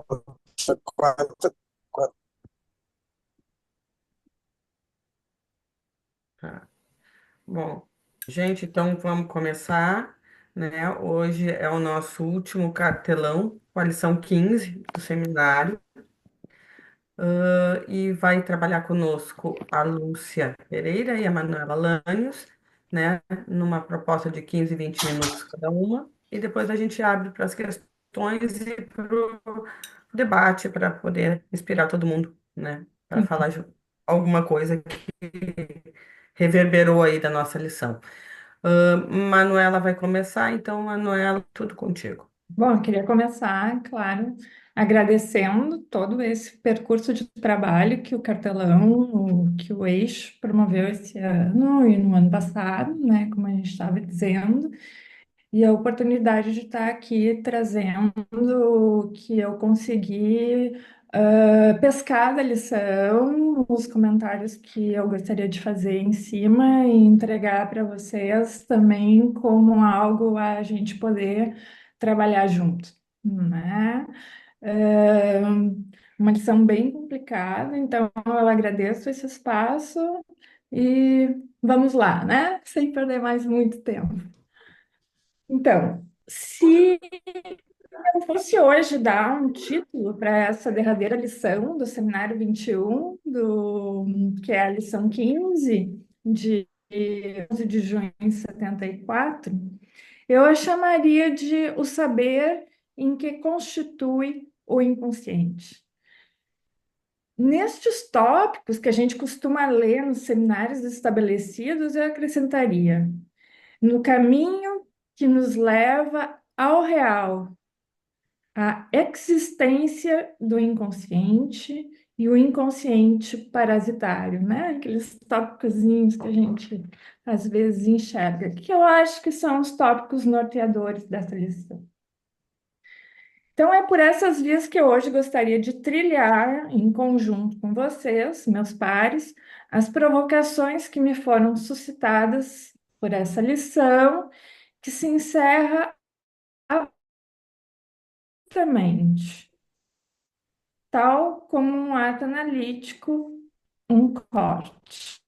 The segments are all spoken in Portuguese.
Quatro, quatro. Tá. Bom, gente, então vamos começar, né? Hoje é o nosso último cartelão, com a lição 15 do seminário, e vai trabalhar conosco a Lúcia Pereira e a Manuela Lanios, né? Numa proposta de 15, 20 minutos cada uma, e depois a gente abre para as questões e para o debate, para poder inspirar todo mundo, né? Para Sim. falar alguma coisa reverberou aí da nossa lição. Manuela vai começar, então, Manuela, tudo contigo. Bom, eu queria começar, claro, agradecendo todo esse percurso de trabalho que o Cartelão, que o Eixo promoveu esse ano e no ano passado, né, como a gente estava dizendo, e a oportunidade de estar aqui trazendo o que eu consegui pescar da lição, os comentários que eu gostaria de fazer em cima e entregar para vocês também como algo a gente poder trabalhar junto, né? É uma lição bem complicada, então eu agradeço esse espaço e vamos lá, né? Sem perder mais muito tempo. Então, se eu fosse hoje dar um título para essa derradeira lição do Seminário 21, que é a lição 15 de 11 de junho de 74, eu a chamaria de o saber em que constitui o inconsciente. Nestes tópicos que a gente costuma ler nos seminários estabelecidos, eu acrescentaria no caminho que nos leva ao real, a existência do inconsciente e o inconsciente parasitário, né? Aqueles tópicozinhos que a gente às vezes enxerga, que eu acho que são os tópicos norteadores dessa lição. Então, é por essas vias que eu hoje gostaria de trilhar, em conjunto com vocês, meus pares, as provocações que me foram suscitadas por essa lição, que se encerra abruptamente, tal como um ato analítico, um corte.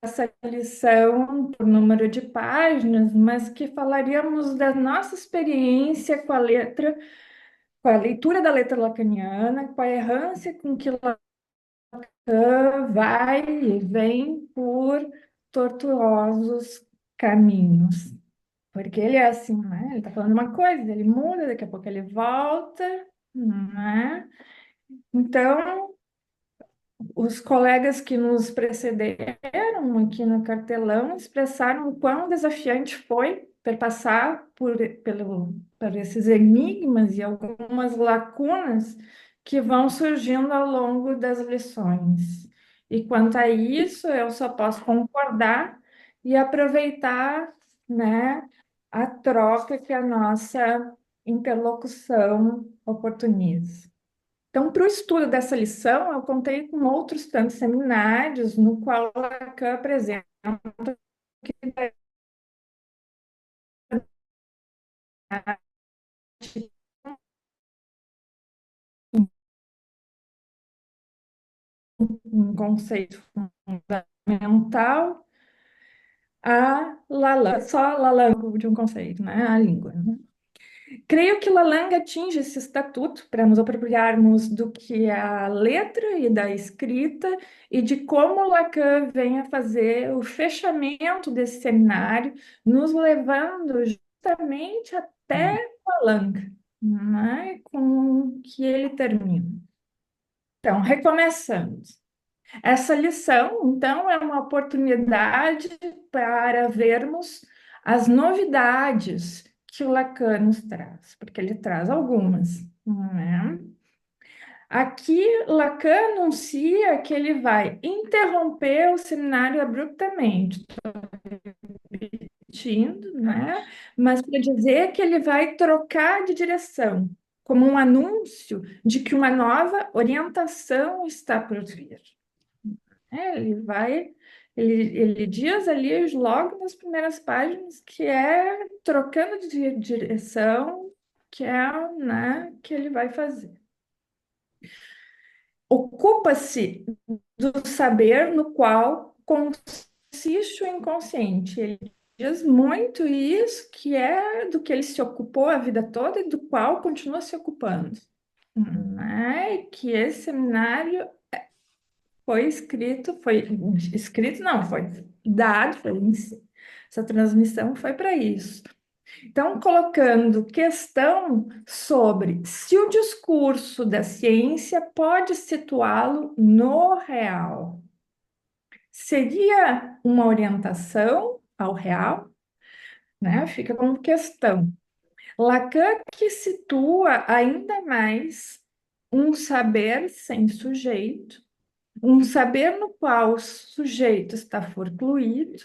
Essa lição por número de páginas, mas que falaríamos da nossa experiência com a letra, com a leitura da letra lacaniana, com a errância com que Lacan vai e vem por tortuosos caminhos. Porque ele é assim, né? Ele está falando uma coisa, ele muda, daqui a pouco ele volta, né? Então, os colegas que nos precederam aqui no cartelão expressaram o quão desafiante foi perpassar por esses enigmas e algumas lacunas que vão surgindo ao longo das lições. E quanto a isso, eu só posso concordar e aproveitar, né, a troca que a nossa interlocução oportuniza. Então, para o estudo dessa lição, eu contei com outros tantos seminários, no qual Lacan apresenta um conceito fundamental, a Lalande, só Lalande de um conceito, né? A língua. Creio que Lalande atinge esse estatuto para nos apropriarmos do que é a letra e da escrita e de como Lacan vem a fazer o fechamento desse seminário, nos levando justamente até Lalande, né? Com que ele termina. Então, recomeçando. Essa lição, então, é uma oportunidade para vermos as novidades que o Lacan nos traz, porque ele traz algumas, né? Aqui, Lacan anuncia que ele vai interromper o seminário abruptamente, repetindo, né? Mas para dizer que ele vai trocar de direção, como um anúncio de que uma nova orientação está por vir. Ele vai, ele diz ali logo nas primeiras páginas que é trocando de direção, que é, né, que ele vai fazer. ocupa-se do saber no qual consiste o inconsciente. Ele diz muito isso, que é do que ele se ocupou a vida toda e do qual continua se ocupando. Né? E que esse seminário foi escrito, não, foi dado, essa transmissão foi para isso. Então, colocando questão sobre se o discurso da ciência pode situá-lo no real. Seria uma orientação ao real, né? Fica como questão. Lacan que situa ainda mais um saber sem sujeito, um saber no qual o sujeito está forcluído,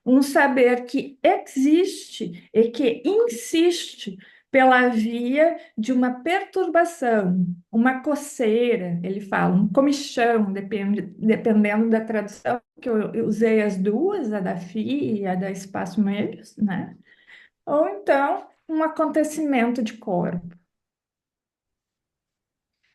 um saber que existe e que insiste pela via de uma perturbação, uma coceira, ele fala, um comichão, dependendo da tradução, que eu usei as duas, a da FI e a da Espaço Meios, né? Ou então, um acontecimento de corpo.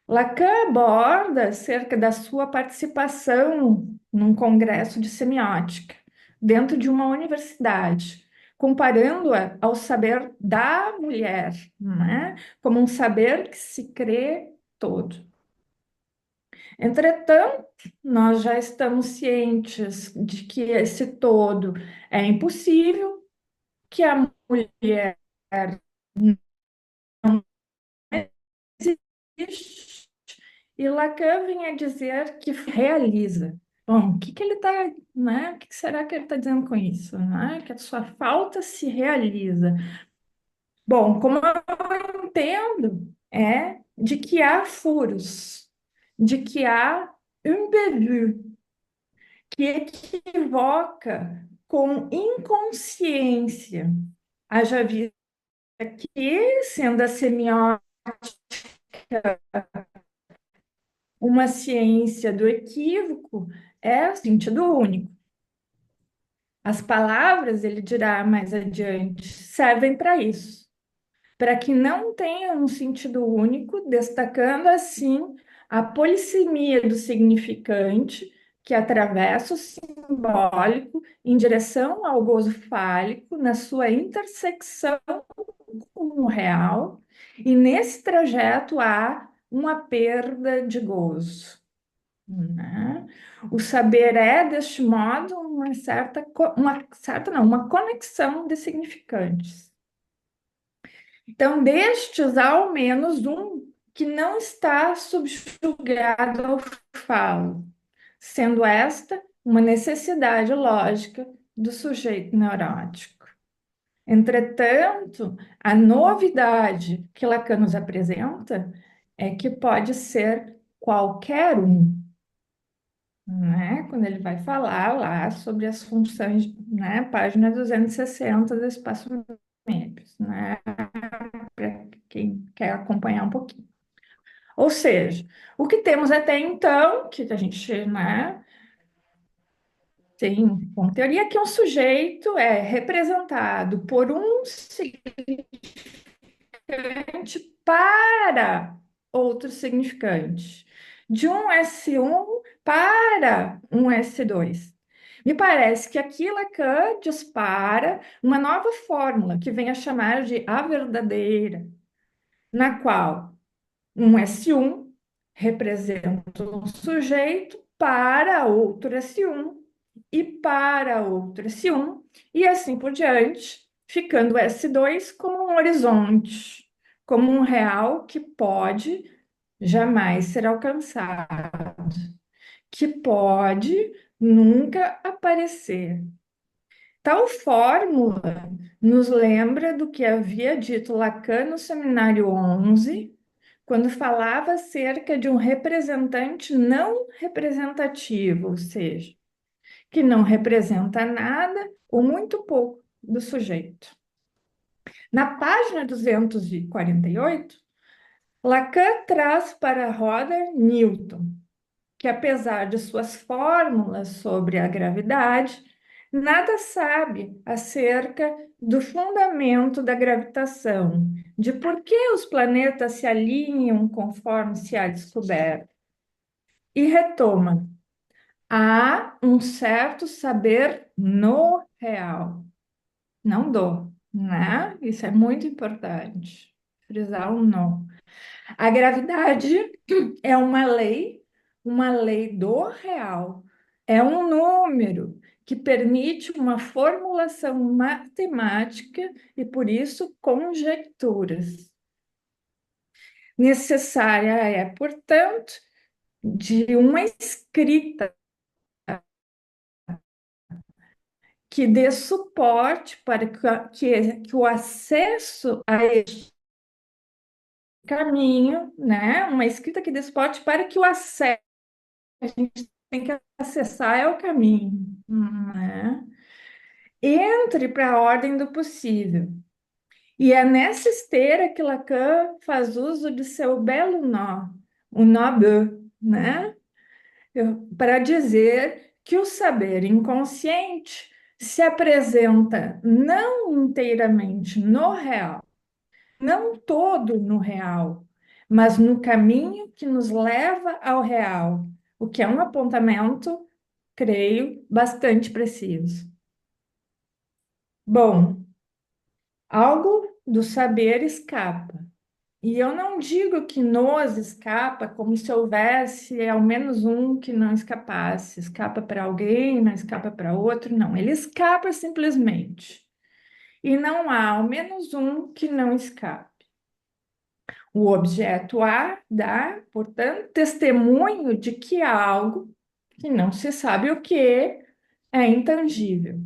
Lacan aborda acerca da sua participação num congresso de semiótica, dentro de uma universidade, comparando-a ao saber da mulher, né? Como um saber que se crê todo. Entretanto, nós já estamos cientes de que esse todo é impossível, que a mulher não existe. E Lacan vem a dizer que realiza. Bom, o que que ele está, né? O que será que ele está dizendo com isso, né? Que a sua falta se realiza. Bom, como eu entendo, é de que há furos, de que há império, que equivoca com inconsciência. Haja vista que, sendo a semiótica uma ciência do equívoco, é o sentido único. As palavras, ele dirá mais adiante, servem para isso, para que não tenha um sentido único, destacando assim a polissemia do significante que atravessa o simbólico em direção ao gozo fálico na sua intersecção com o real, e nesse trajeto há uma perda de gozo. Né? O saber é, deste modo, uma conexão de significantes. Então, destes, há ao menos um que não está subjugado ao falo, sendo esta uma necessidade lógica do sujeito neurótico. Entretanto, a novidade que Lacan nos apresenta é que pode ser qualquer um, né? Quando ele vai falar lá sobre as funções, né? Página 260 do Espaço Membros, né? Para quem quer acompanhar um pouquinho. Ou seja, o que temos até então, que a gente, né, tem como teoria, que um sujeito é representado por um significante para outro significante, de um S1 para um S2. Me parece que aqui Lacan dispara uma nova fórmula que vem a chamar de a verdadeira, na qual um S1 representa um sujeito para outro S1 e para outro S1 e assim por diante, ficando S2 como um horizonte, como um real que pode jamais ser alcançado, que pode nunca aparecer. Tal fórmula nos lembra do que havia dito Lacan no Seminário 11, quando falava acerca de um representante não representativo, ou seja, que não representa nada ou muito pouco do sujeito. Na página 248, Lacan traz para a roda Newton, que apesar de suas fórmulas sobre a gravidade, nada sabe acerca do fundamento da gravitação, de por que os planetas se alinham conforme se há descoberto. E retoma. Há um certo saber no real, não do, né? Isso é muito importante. Frisar o no. A gravidade é uma lei do real. É um número que permite uma formulação matemática e, por isso, conjecturas. Necessária é, portanto, de uma escrita que dê suporte para que o acesso a este caminho, né? Uma escrita que dê suporte para que o acesso a gente tem que acessar é o caminho, né? Entre para a ordem do possível. E é nessa esteira que Lacan faz uso de seu belo nó, o nó de, né? Para dizer que o saber inconsciente se apresenta não inteiramente no real, não todo no real, mas no caminho que nos leva ao real, o que é um apontamento, creio, bastante preciso. Bom, algo do saber escapa. E eu não digo que nos escapa como se houvesse ao menos um que não escapasse. Escapa para alguém, não escapa para outro, não. Ele escapa simplesmente. E não há ao menos um que não escape. O objeto A dá, portanto, testemunho de que algo que não se sabe o que é intangível.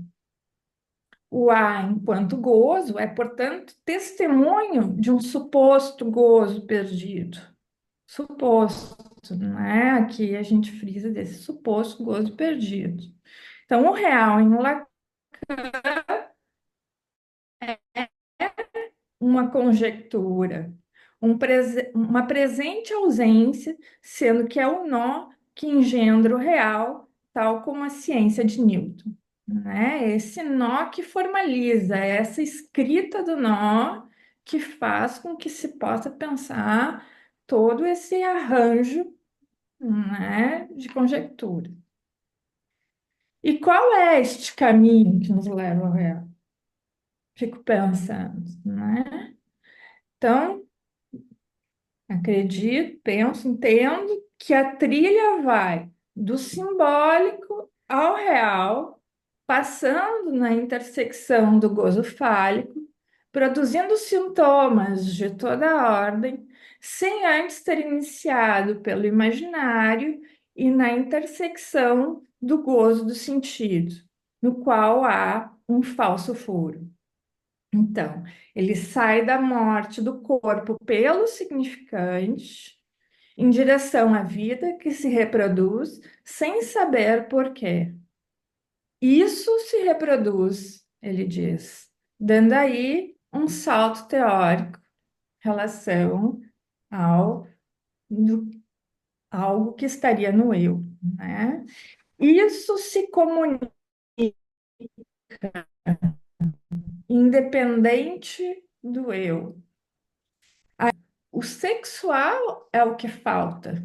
O A, enquanto gozo, é, portanto, testemunho de um suposto gozo perdido. Suposto, né? Aqui a gente frisa desse suposto gozo perdido. Então, o real em Lacan uma conjectura, uma presente ausência, sendo que é o nó que engendra o real, tal como a ciência de Newton. Né? Esse nó que formaliza, essa escrita do nó que faz com que se possa pensar todo esse arranjo, né, de conjectura. E qual é este caminho que nos leva ao real? Fico pensando, né? Então, acredito, penso, entendo que a trilha vai do simbólico ao real, passando na intersecção do gozo fálico, produzindo sintomas de toda a ordem, sem antes ter iniciado pelo imaginário e na intersecção do gozo do sentido, no qual há um falso furo. Então, ele sai da morte do corpo pelo significante, em direção à vida que se reproduz sem saber por quê. Isso se reproduz, ele diz, dando aí um salto teórico em relação ao do, algo que estaria no eu, né? Isso se comunica independente do eu. O sexual é o que falta.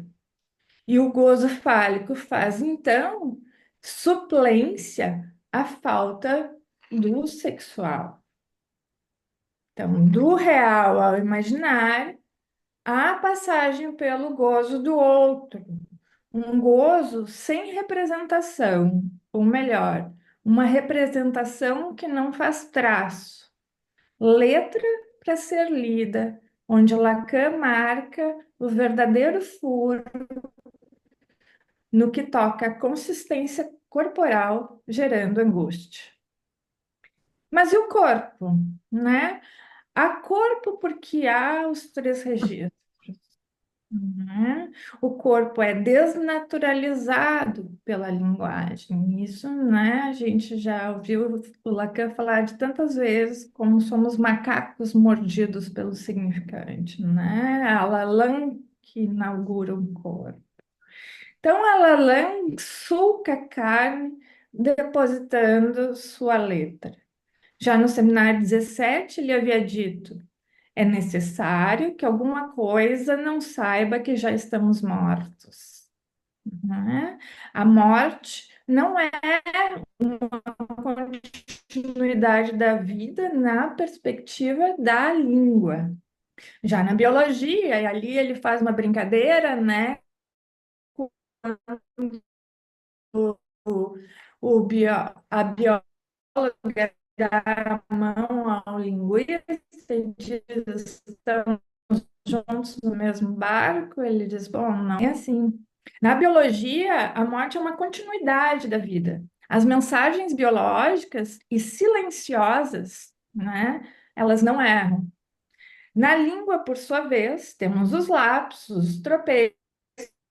E o gozo fálico faz, então, suplência à falta do sexual. Então, do real ao imaginário, há passagem pelo gozo do outro. Um gozo sem representação, ou melhor, uma representação que não faz traço. Letra para ser lida, onde Lacan marca o verdadeiro furo no que toca à consistência corporal, gerando angústia. Mas e o corpo, né? Há corpo porque há os três registros, né? O corpo é desnaturalizado pela linguagem. Isso, né? A gente já ouviu o Lacan falar de tantas vezes como somos macacos mordidos pelo significante, né? A Lalan que inaugura o corpo. Então, ela sulca a carne, depositando sua letra. Já no seminário 17, ele havia dito: é necessário que alguma coisa não saiba que já estamos mortos. né? A morte não é continuidade da vida na perspectiva da língua. Já na biologia, e ali ele faz uma brincadeira, né? O, o, a bióloga dá a mão ao linguista e diz: estamos juntos no mesmo barco. Ele diz: bom, não é assim. Na biologia, a morte é uma continuidade da vida. As mensagens biológicas e silenciosas, né? Elas não erram. Na língua, por sua vez, temos os lapsos, os tropeços,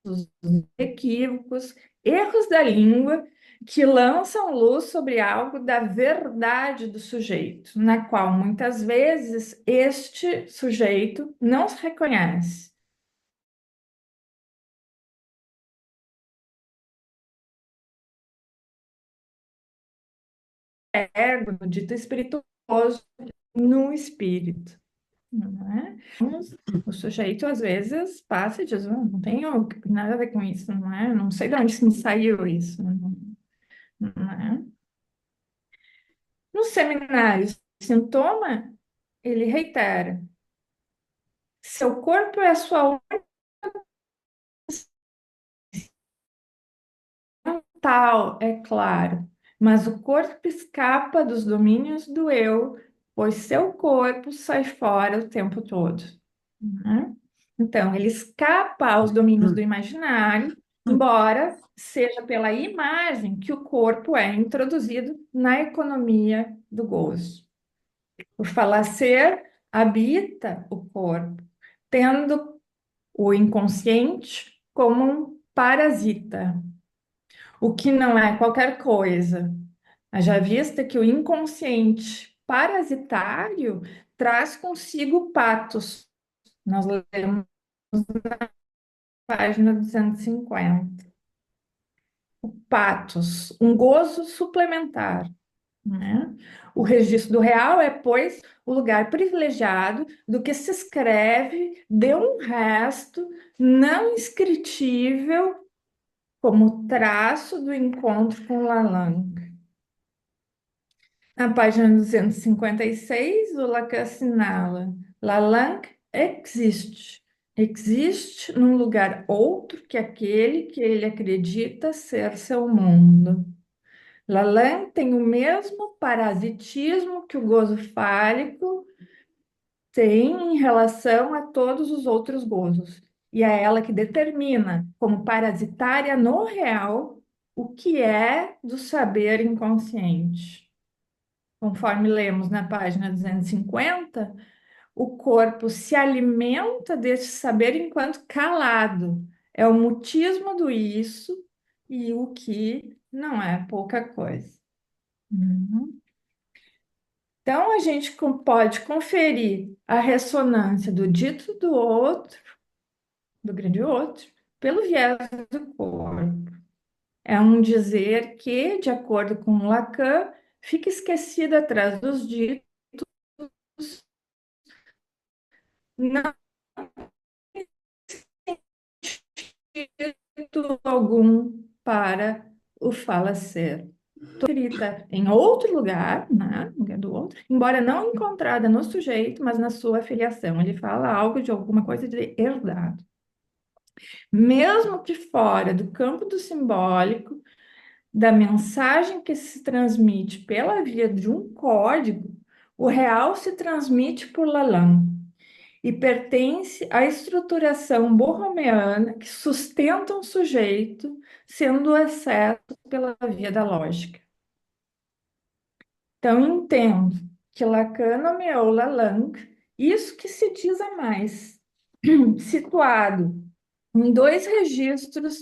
os equívocos, erros da língua que lançam luz sobre algo da verdade do sujeito, na qual muitas vezes este sujeito não se reconhece. Ego, dito espirituoso, no espírito. Não é? O sujeito às vezes passa e diz: não tenho nada a ver com isso, não é? Não sei de onde me saiu isso, não é? No seminário Sintoma, ele reitera: seu corpo é a sua tal, é claro, mas o corpo escapa dos domínios do eu, pois seu corpo sai fora o tempo todo. Né? Então, ele escapa aos domínios do imaginário, embora seja pela imagem que o corpo é introduzido na economia do gozo. O falacer habita o corpo, tendo o inconsciente como um parasita, o que não é qualquer coisa. Haja vista que o inconsciente parasitário traz consigo patos. Nós lemos página 250. Patos, um gozo suplementar, né? O registro do real é, pois, o lugar privilegiado do que se escreve de um resto não inscritível como traço do encontro com Lalande. Na página 256, o Lacan assinala: Lalande existe. Existe num lugar outro que aquele que ele acredita ser seu mundo. Lalande tem o mesmo parasitismo que o gozo fálico tem em relação a todos os outros gozos. E é ela que determina, como parasitária no real, o que é do saber inconsciente. Conforme lemos na página 250, o corpo se alimenta desse saber enquanto calado. É o mutismo do isso e o que não é pouca coisa. Uhum. Então, a gente pode conferir a ressonância do dito do outro, do grande outro, pelo viés do corpo. É um dizer que, de acordo com Lacan, fica esquecido atrás dos ditos, não sentido algum para o falacer. Escrita em outro lugar, né, no lugar do outro, embora não encontrada no sujeito, mas na sua filiação. Ele fala algo de alguma coisa de herdado. Mesmo que fora do campo do simbólico, da mensagem que se transmite pela via de um código, o real se transmite por Lalam e pertence à estruturação borromeana que sustenta um sujeito, sendo o excesso pela via da lógica. Então, entendo que Lacan nomeou Lalande, isso que se diz a mais, situado em dois registros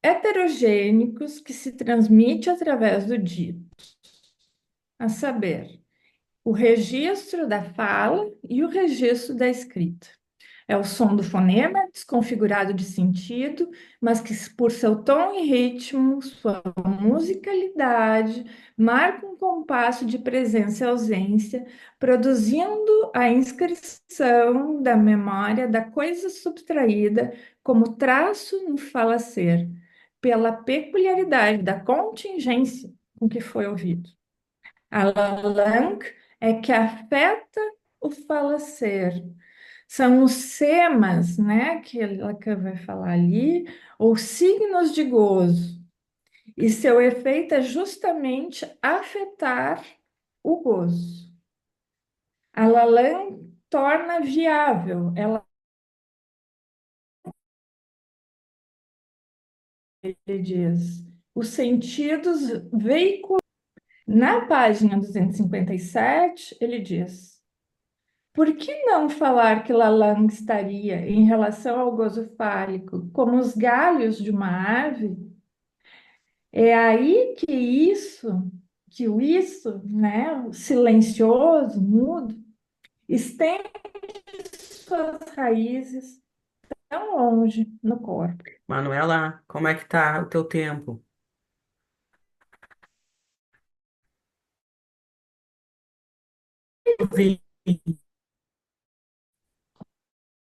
heterogênicos que se transmite através do dito, a saber, o registro da fala e o registro da escrita. É o som do fonema desconfigurado de sentido, mas que, por seu tom e ritmo, sua musicalidade, marca um compasso de presença e ausência, produzindo a inscrição da memória da coisa subtraída como traço no falacer, pela peculiaridade da contingência com que foi ouvido. A langue é que afeta o falacer. São os semas, né, que Lacan vai falar ali, ou signos de gozo. E seu efeito é justamente afetar o gozo. A Lacan torna viável, ela ele diz, os sentidos veiculados. Na página 257, ele diz: por que não falar que Lalande estaria, em relação ao gozo fálico, como os galhos de uma árvore? É aí que o isso, né, o silencioso, mudo, estende suas raízes tão longe no corpo. Manuela, como é que tá o teu tempo? Eu vi.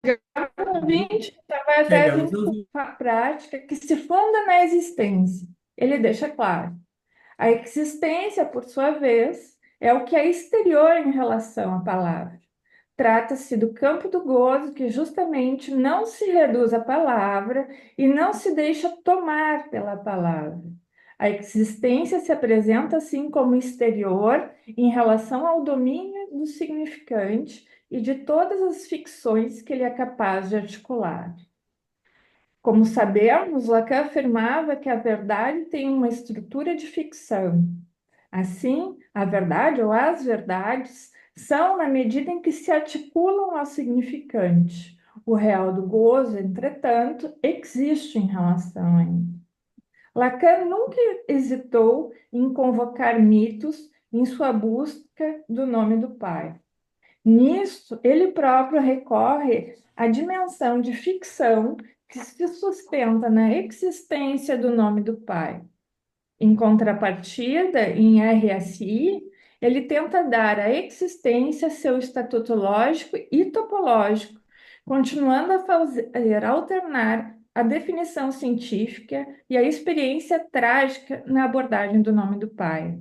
O ouvinte vai até Chegamos vir no com vi- a prática que se funda na existência. Ele deixa claro. A existência, por sua vez, é o que é exterior em relação à palavra. Trata-se do campo do gozo que justamente não se reduz à palavra e não se deixa tomar pela palavra. A existência se apresenta assim como exterior em relação ao domínio do significante e de todas as ficções que ele é capaz de articular. Como sabemos, Lacan afirmava que a verdade tem uma estrutura de ficção. Assim, a verdade ou as verdades são na medida em que se articulam ao significante. O real do gozo, entretanto, existe em relação a ele. Lacan nunca hesitou em convocar mitos em sua busca do nome do Pai. Nisto, ele próprio recorre à dimensão de ficção que se sustenta na existência do nome do Pai. Em contrapartida, em RSI, ele tenta dar à existência seu estatuto lógico e topológico, continuando a fazer alternar a definição científica e a experiência trágica na abordagem do nome do Pai.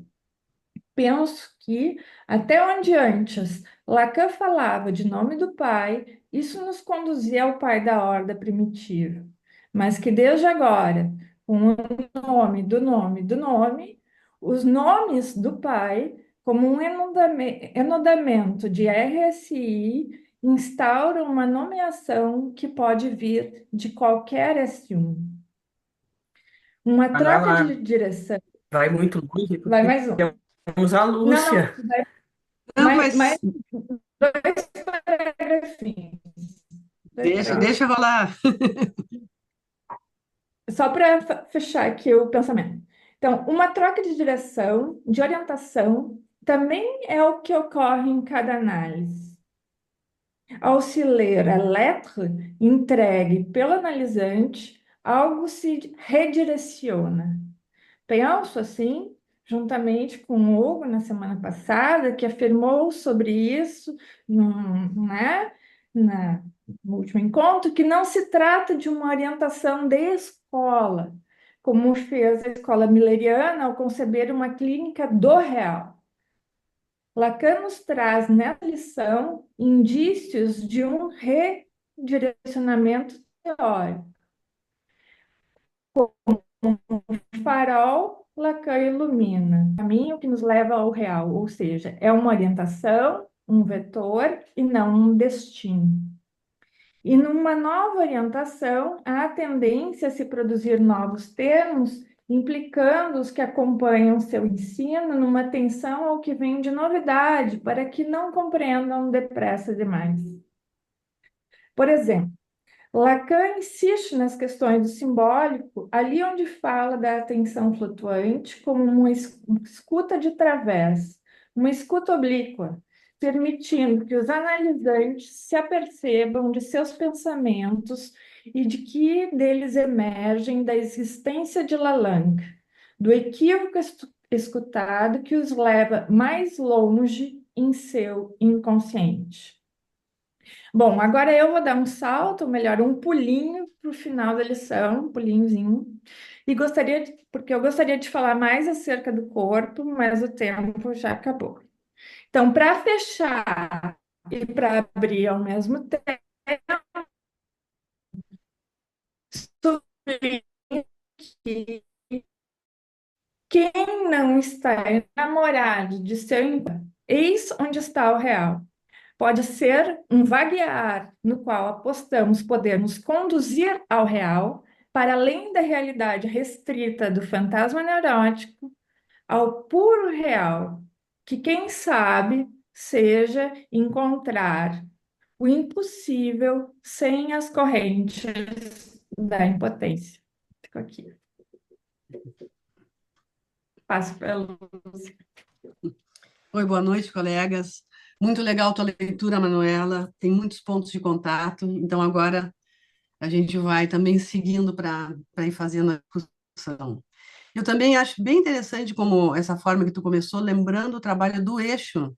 Penso que, até onde antes Lacan falava de nome do Pai, isso nos conduzia ao Pai da Horda primitiva, mas que desde agora, com o nome do nome, os nomes do Pai, como um enodamento de RSI, instauram uma nomeação que pode vir de qualquer S1. Uma troca de Manuela, direção. vai muito longe, Vai porque mais um. temos a Não, não, Lúcia. Não, mais mas dois parágrafinhos. Dois deixa parágrafos. rolar. Só para fechar aqui o pensamento. Então, uma troca de direção, de orientação, também é o que ocorre em cada análise. Ao se ler a lettre entregue pelo analisante, algo se redireciona. Penso assim, juntamente com o Hugo na semana passada, que afirmou sobre isso né, no último encontro, que não se trata de uma orientação de escola, como fez a escola milleriana ao conceber uma clínica do real. Lacan nos traz nessa lição indícios de um redirecionamento teórico. Um farol, Lacan ilumina o caminho que nos leva ao real, ou seja, é uma orientação, um vetor e não um destino. E numa nova orientação, há a tendência a se produzir novos termos, implicando os que acompanham seu ensino numa atenção ao que vem de novidade, para que não compreendam depressa demais. Por exemplo, Lacan insiste nas questões do simbólico, ali onde fala da atenção flutuante como uma escuta de través, uma escuta oblíqua, permitindo que os analisantes se apercebam de seus pensamentos e de que deles emergem da existência de Lalande, do equívoco escutado que os leva mais longe em seu inconsciente. Bom, agora eu vou dar um salto, ou melhor, um pulinho para o final da lição, um pulinhozinho, e porque eu gostaria de falar mais acerca do corpo, mas o tempo já acabou. Então, para fechar e para abrir ao mesmo tempo, que quem não está enamorado de seu eis onde está o real. Pode ser um vaguear no qual apostamos podermos conduzir ao real para além da realidade restrita do fantasma neurótico ao puro real, que quem sabe seja encontrar o impossível sem as correntes da impotência. Fico aqui. Passo para a Lúcia. Oi, boa noite, colegas. Muito legal a tua leitura, Manuela. Tem muitos pontos de contato. Então, agora a gente vai também seguindo para ir fazendo a discussão. Eu também acho bem interessante como essa forma que tu começou, lembrando o trabalho do eixo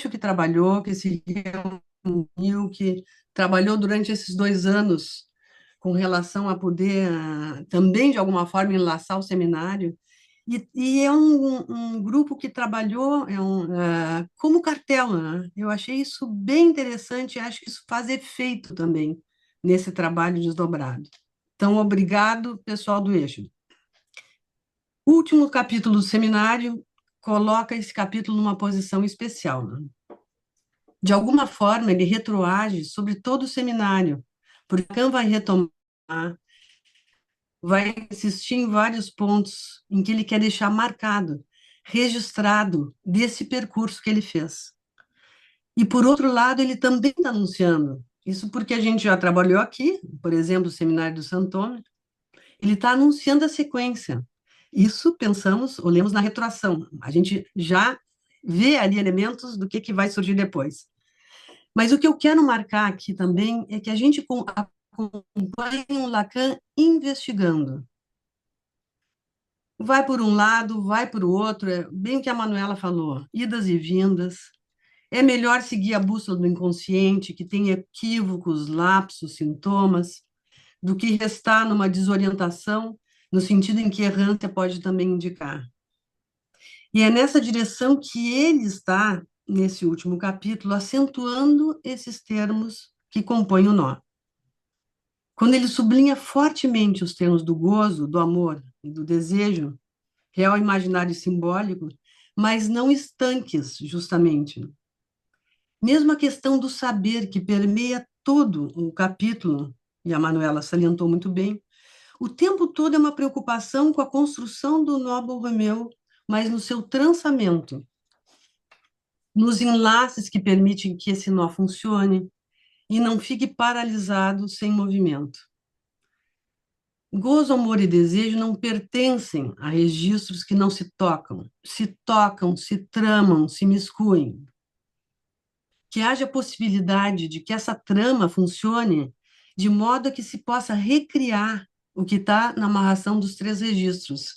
que trabalhou, que se reuniu, que trabalhou durante esses 2 anos com relação a poder também, de alguma forma, enlaçar o seminário. E é um grupo que trabalhou como cartela, né? Eu achei isso bem interessante e acho que isso faz efeito também nesse trabalho desdobrado. Então, obrigado, pessoal do Eixo. O último capítulo do seminário coloca esse capítulo numa posição especial, né? De alguma forma, ele retroage sobre todo o seminário, porque Lacan vai retomar, vai insistir em vários pontos em que ele quer deixar marcado, registrado desse percurso que ele fez. E, por outro lado, ele também está anunciando, isso porque a gente já trabalhou aqui, por exemplo, o Seminário do Santônio, ele está anunciando a sequência. Isso pensamos, olhamos na retroação, a gente já vê ali elementos do que vai surgir depois. Mas o que eu quero marcar aqui também é que a gente acompanha o Lacan investigando. Vai por um lado, vai por outro, é bem o que a Manuela falou, idas e vindas. É melhor seguir a bússola do inconsciente, que tem equívocos, lapsos, sintomas, do que restar numa desorientação, no sentido em que errância pode também indicar. E é nessa direção que ele está, nesse último capítulo, acentuando esses termos que compõem o nó. Quando ele sublinha fortemente os termos do gozo, do amor e do desejo, real, imaginário e simbólico, mas não estanques, justamente. Mesmo a questão do saber, que permeia todo o capítulo, e a Manuela salientou muito bem, o tempo todo é uma preocupação com a construção do nó Borromeu, mas no seu trançamento, nos enlaces que permitem que esse nó funcione e não fique paralisado sem movimento. Gozo, amor e desejo não pertencem a registros que não se tocam, se tramam, se miscuem. Que haja possibilidade de que essa trama funcione de modo que se possa recriar o que está na amarração dos 3 registros.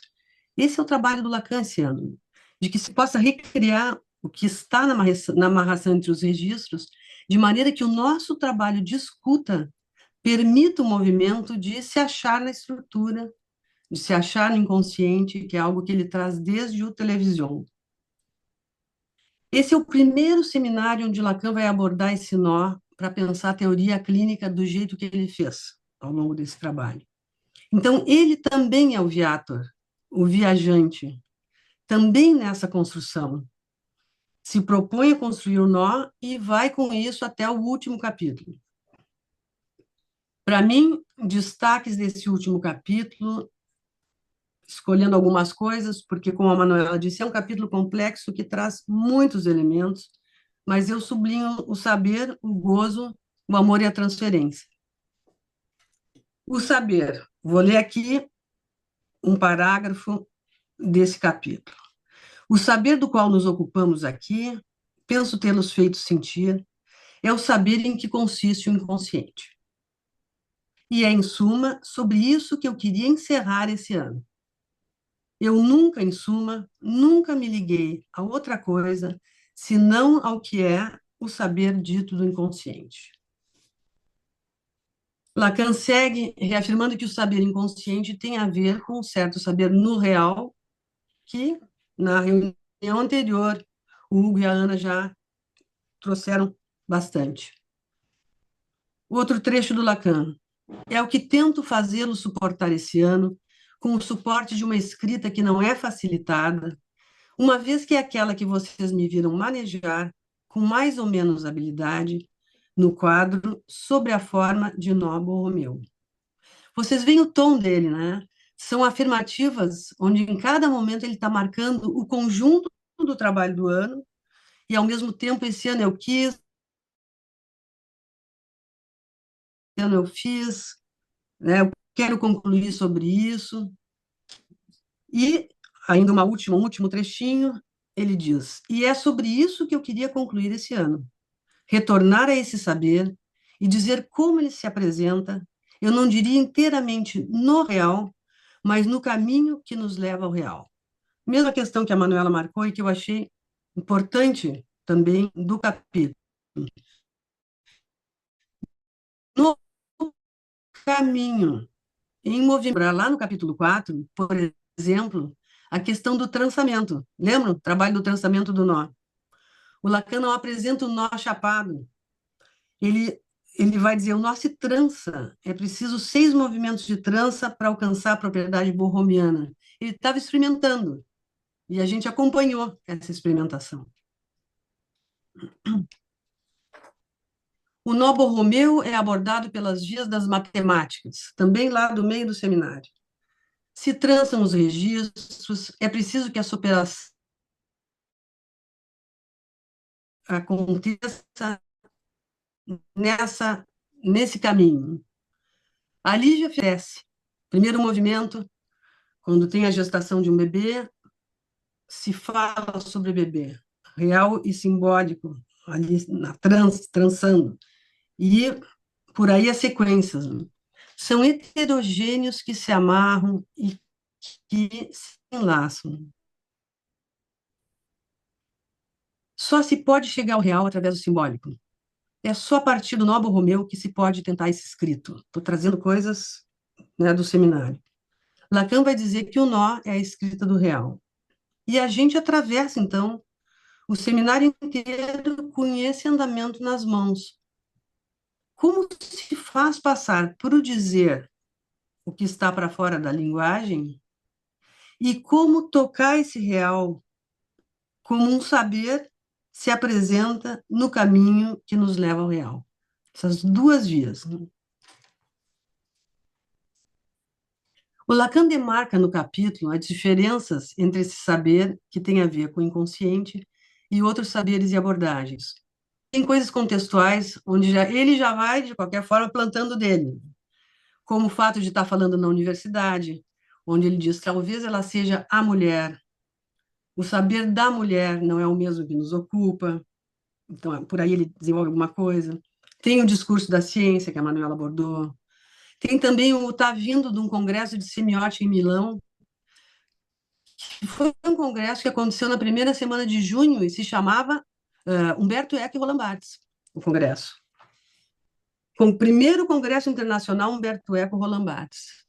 Esse é o trabalho do Lacaniano, de que se possa recriar o que está na amarração entre os registros, de maneira que o nosso trabalho de escuta permita o movimento de se achar na estrutura, de se achar no inconsciente, que é algo que ele traz desde o televisão. Esse é o primeiro seminário onde Lacan vai abordar esse nó para pensar a teoria clínica do jeito que ele fez ao longo desse trabalho. Então, ele também é o viator, o viajante, também nessa construção. Se propõe a construir o nó e vai com isso até o último capítulo. Para mim, destaques desse último capítulo, escolhendo algumas coisas, porque, como a Manuela disse, é um capítulo complexo que traz muitos elementos, mas eu sublinho o saber, o gozo, o amor e a transferência. O saber, vou ler aqui um parágrafo desse capítulo. O saber do qual nos ocupamos aqui, penso tê-los feito sentir, é o saber em que consiste o inconsciente. E é, em suma, sobre isso que eu queria encerrar esse ano. Eu nunca, em suma, nunca me liguei a outra coisa senão ao que é o saber dito do inconsciente. Lacan segue reafirmando que o saber inconsciente tem a ver com um certo saber no real, que na reunião anterior o Hugo e a Ana já trouxeram bastante. Outro trecho do Lacan. É o que tento fazê-lo suportar esse ano, com o suporte de uma escrita que não é facilitada, uma vez que é aquela que vocês me viram manejar, com mais ou menos habilidade, no quadro Sobre a Forma de Nobo Romeu. Vocês veem o tom dele, né? São afirmativas, onde em cada momento ele está marcando o conjunto do trabalho do ano, e ao mesmo tempo, esse ano eu quis, esse ano eu fiz, né? Eu quero concluir sobre isso. E, ainda um último trechinho, ele diz: e é sobre isso que eu queria concluir esse ano. Retornar a esse saber e dizer como ele se apresenta, eu não diria inteiramente no real, mas no caminho que nos leva ao real. Mesma questão que a Manuela marcou e que eu achei importante também do capítulo. No caminho, em movimento, lá no capítulo 4, por exemplo, a questão do trançamento. Lembram? O trabalho do trançamento do nó. O Lacan não apresenta o nó chapado. Ele, ele vai dizer, o nó se trança. É preciso 6 movimentos de trança para alcançar a propriedade borromiana. Ele estava experimentando. E a gente acompanhou essa experimentação. O nó borromeu é abordado pelas vias das matemáticas, também lá do meio do seminário. Se trançam os registros, é preciso que essa operação aconteça nesse caminho. A Lígia oferece. Primeiro movimento, quando tem a gestação de um bebê, se fala sobre bebê, real e simbólico, ali trançando. E por aí as sequências. Né? São heterogêneos que se amarram e que se enlaçam. Só se pode chegar ao real através do simbólico. É só a partir do Novo Romeu que se pode tentar esse escrito. Estou trazendo coisas, né, do seminário. Lacan vai dizer que o nó é a escrita do real. E a gente atravessa, então, o seminário inteiro com esse andamento nas mãos. Como se faz passar por o dizer o que está para fora da linguagem e como tocar esse real como um saber se apresenta no caminho que nos leva ao real. Essas duas vias. O Lacan demarca no capítulo as diferenças entre esse saber que tem a ver com o inconsciente e outros saberes e abordagens. Tem coisas contextuais onde ele já vai, de qualquer forma, plantando dele, como o fato de estar falando na universidade, onde ele diz que talvez ela seja a mulher. O saber da mulher não é o mesmo que nos ocupa, então por aí ele desenvolve alguma coisa. Tem o discurso da ciência, que a Manuela abordou. Tem também o Tá Vindo de um congresso de semiótica em Milão, que foi um congresso que aconteceu na primeira semana de junho e se chamava Humberto Eco e Roland Barthes, o congresso. Com o primeiro congresso internacional Humberto Eco e Roland Barthes.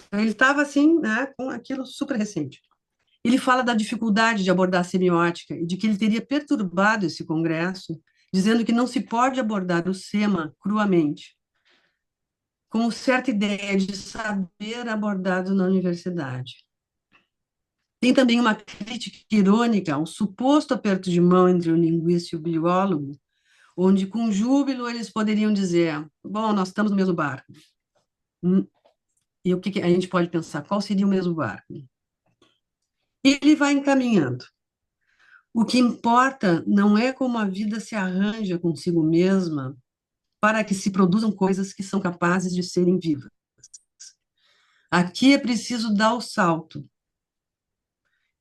Então, ele estava assim, né, com aquilo super recente. Ele fala da dificuldade de abordar a semiótica e de que ele teria perturbado esse congresso, dizendo que não se pode abordar o SEMA cruamente, com certa ideia de saber abordado na universidade. Tem também uma crítica irônica ao suposto aperto de mão entre o linguista e o biólogo, onde, com júbilo, eles poderiam dizer: bom, nós estamos no mesmo barco. E o que a gente pode pensar? Qual seria o mesmo barco? E ele vai encaminhando. O que importa não é como a vida se arranja consigo mesma para que se produzam coisas que são capazes de serem vivas. Aqui é preciso dar o salto.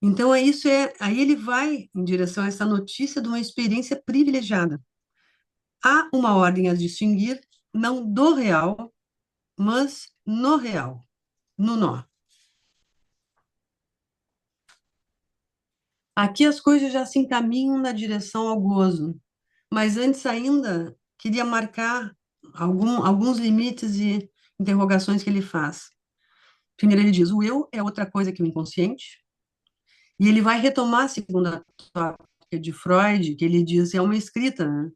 Então, aí ele vai em direção a essa notícia de uma experiência privilegiada. Há uma ordem a distinguir, não do real, mas no real, no nó. Aqui as coisas já se encaminham na direção ao gozo, mas antes ainda queria marcar alguns limites e interrogações que ele faz. Primeiro, ele diz: o eu é outra coisa que o inconsciente, e ele vai retomar a segunda tópica de Freud, que ele diz é uma escrita, né?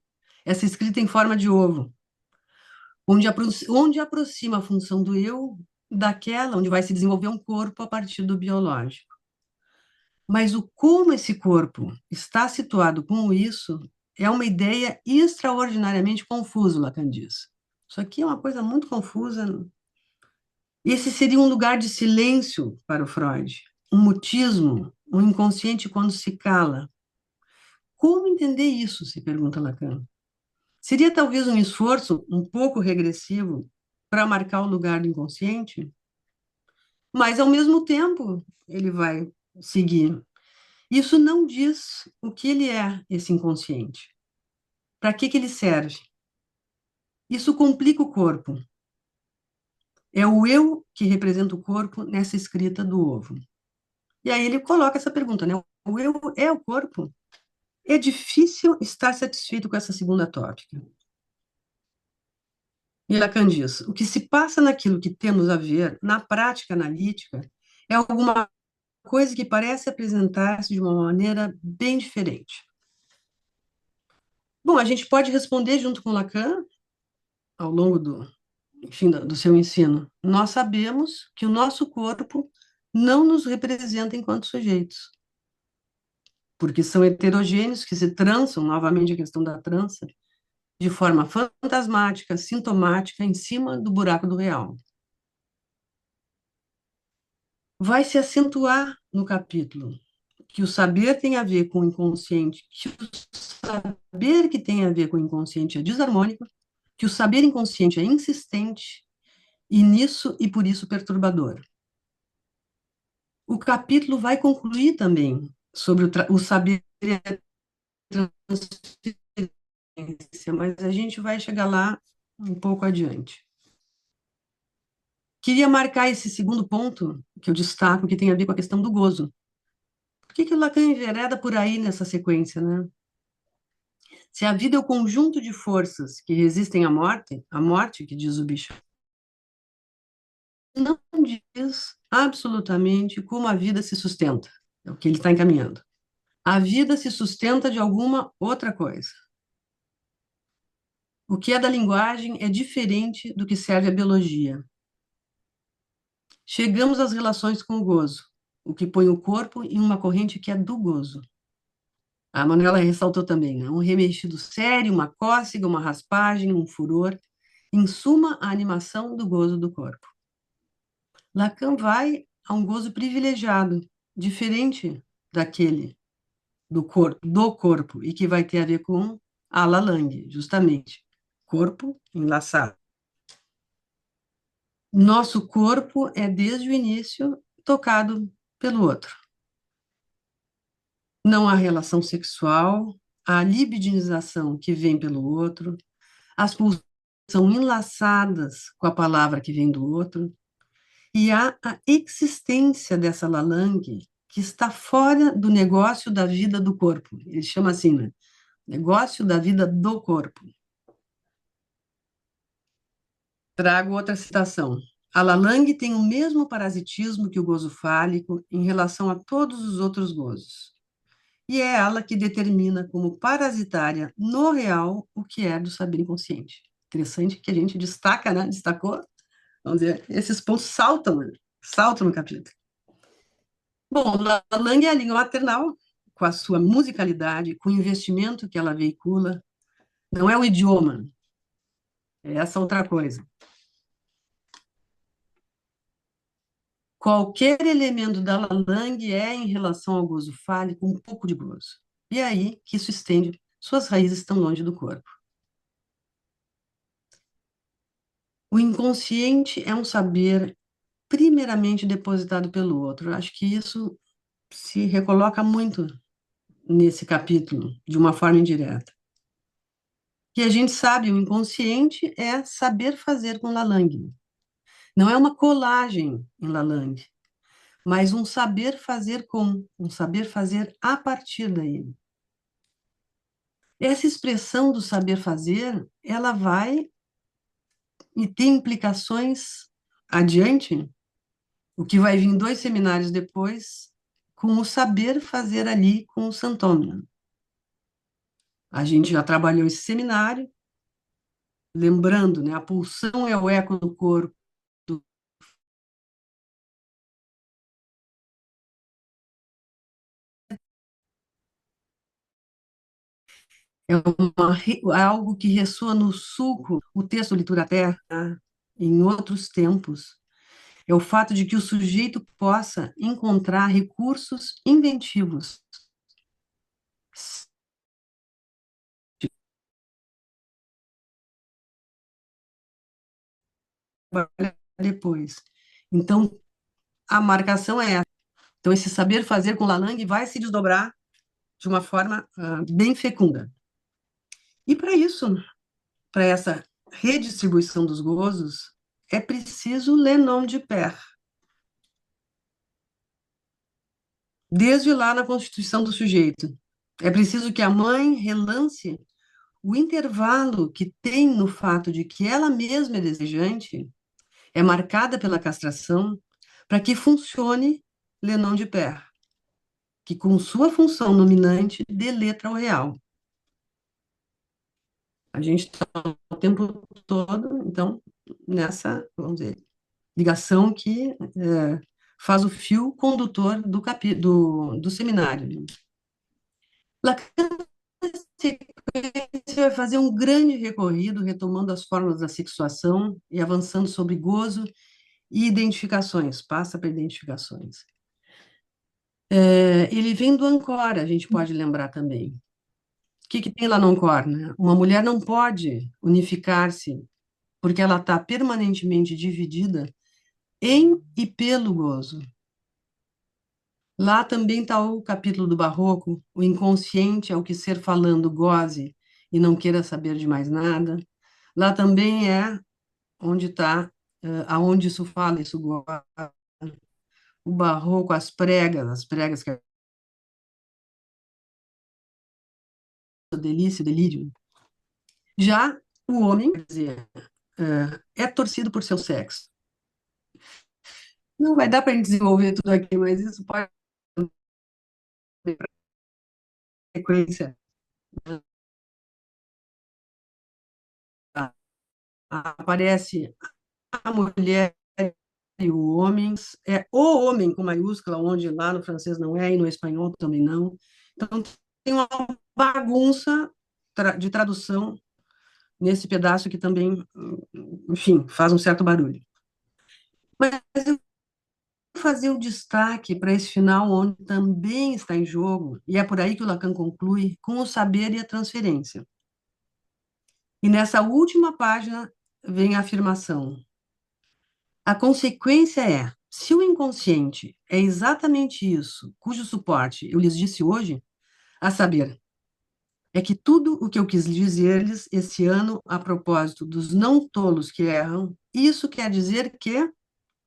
Essa escrita em forma de ovo, onde aproxima a função do eu daquela onde vai se desenvolver um corpo a partir do biológico. Mas o como esse corpo está situado com isso é uma ideia extraordinariamente confusa, Lacan diz. Isso aqui é uma coisa muito confusa. Esse seria um lugar de silêncio para o Freud, um mutismo, um inconsciente quando se cala. Como entender isso, se pergunta Lacan? Seria talvez um esforço um pouco regressivo para marcar o lugar do inconsciente? Mas, ao mesmo tempo, ele vai seguir. Isso não diz o que ele é, esse inconsciente. Para que ele serve? Isso complica o corpo. É o eu que representa o corpo nessa escrita do ovo. E aí ele coloca essa pergunta, né? O eu é o corpo? É difícil estar satisfeito com essa segunda tópica. E Lacan diz: o que se passa naquilo que temos a ver, na prática analítica, é alguma coisa que parece apresentar-se de uma maneira bem diferente. Bom, a gente pode responder junto com Lacan, ao longo enfim, do seu ensino. Nós sabemos que o nosso corpo não nos representa enquanto sujeitos, porque são heterogêneos que se trançam, novamente a questão da trança, de forma fantasmática, sintomática, em cima do buraco do real. Vai se acentuar no capítulo que o saber tem a ver com o inconsciente, que o saber que tem a ver com o inconsciente é desarmônico, que o saber inconsciente é insistente e nisso e por isso perturbador. O capítulo vai concluir também sobre o saber e a transferência, mas a gente vai chegar lá um pouco adiante. Queria marcar esse segundo ponto que eu destaco, que tem a ver com a questão do gozo. Por que o Lacan envereda por aí nessa sequência, né? Se a vida é o conjunto de forças que resistem à morte, que diz o bicho, não diz absolutamente como a vida se sustenta. É o que ele está encaminhando. A vida se sustenta de alguma outra coisa. O que é da linguagem é diferente do que serve à biologia. Chegamos às relações com o gozo, o que põe o corpo em uma corrente que é do gozo. A Manuela ressaltou também, né? Um remexido sério, uma cócega, uma raspagem, um furor, em suma, a animação do gozo do corpo. Lacan vai a um gozo privilegiado, diferente daquele do corpo, e que vai ter a ver com a Lalang, justamente. Corpo enlaçado. Nosso corpo é, desde o início, tocado pelo outro. Não há relação sexual, há libidinização que vem pelo outro, as pulsões são enlaçadas com a palavra que vem do outro, e há a existência dessa Lalang que está fora do negócio da vida do corpo. Ele chama assim, né? Negócio da vida do corpo. Trago outra citação. A Lalang tem o mesmo parasitismo que o gozo fálico em relação a todos os outros gozos. E é ela que determina como parasitária no real o que é do saber inconsciente. Interessante que a gente destaca, né? Destacou, vamos dizer, esses pontos saltam, né? Saltam no capítulo. Bom, Lalang é a língua maternal, com a sua musicalidade, com o investimento que ela veicula. Não é o idioma, é essa outra coisa. Qualquer elemento da Lalang é, em relação ao gozo fálico, um pouco de gozo. E é aí que isso estende, suas raízes estão longe do corpo. O inconsciente é um saber primeiramente depositado pelo outro. Eu acho que isso se recoloca muito nesse capítulo, de uma forma indireta. Que a gente sabe, o inconsciente é saber fazer com Lalang. Não é uma colagem em Lalang, mas um saber fazer com, um saber fazer a partir daí. Essa expressão do saber fazer, ela vai e tem implicações adiante, o que vai vir 2 seminários depois, com o saber fazer ali com o Santônio. A gente já trabalhou esse seminário, lembrando, né, a pulsão é o eco do corpo, é algo que ressoa no sulco, o texto Literatura em outros tempos. É o fato de que o sujeito possa encontrar recursos inventivos depois. Então, a marcação é essa. Então, esse saber fazer com Lalang vai se desdobrar de uma forma bem fecunda. E para isso, para essa redistribuição dos gozos, é preciso le nom de père. Desde lá na constituição do sujeito. É preciso que a mãe relance o intervalo que tem no fato de que ela mesma é desejante, é marcada pela castração, para que funcione le nom de père, que com sua função nominante dê letra ao real. A gente está o tempo todo, então, nessa, vamos dizer, ligação que faz o fio condutor do seminário. Lacan, na sequência, vai fazer um grande recorrido, retomando as formas da sexuação e avançando sobre gozo e identificações, passa para identificações. Ele vem do Ancora, a gente pode lembrar também. O que tem lá no Ancora, né? Uma mulher não pode unificar-se porque ela está permanentemente dividida em e pelo gozo. Lá também está o capítulo do Barroco, o inconsciente é o que ser falando goze e não queira saber de mais nada. Lá também é onde está, aonde isso fala, isso goza. O Barroco, as pregas que é delícia, delírio. Já o homem, quer dizer, é torcido por seu sexo. Não vai dar para a gente desenvolver tudo aqui, mas isso pode ter frequência. Aparece a mulher e o homem, é o homem com maiúscula, onde lá no francês não é e no espanhol também não. Então, tem uma bagunça de tradução nesse pedaço que também, enfim, faz um certo barulho. Mas eu vou fazer o destaque para esse final, onde também está em jogo, e é por aí que o Lacan conclui, com o saber e a transferência. E nessa última página vem a afirmação: a consequência é, se o inconsciente é exatamente isso, cujo suporte eu lhes disse hoje, a saber, é que tudo o que eu quis dizer-lhes esse ano a propósito dos não tolos que erram, isso quer dizer que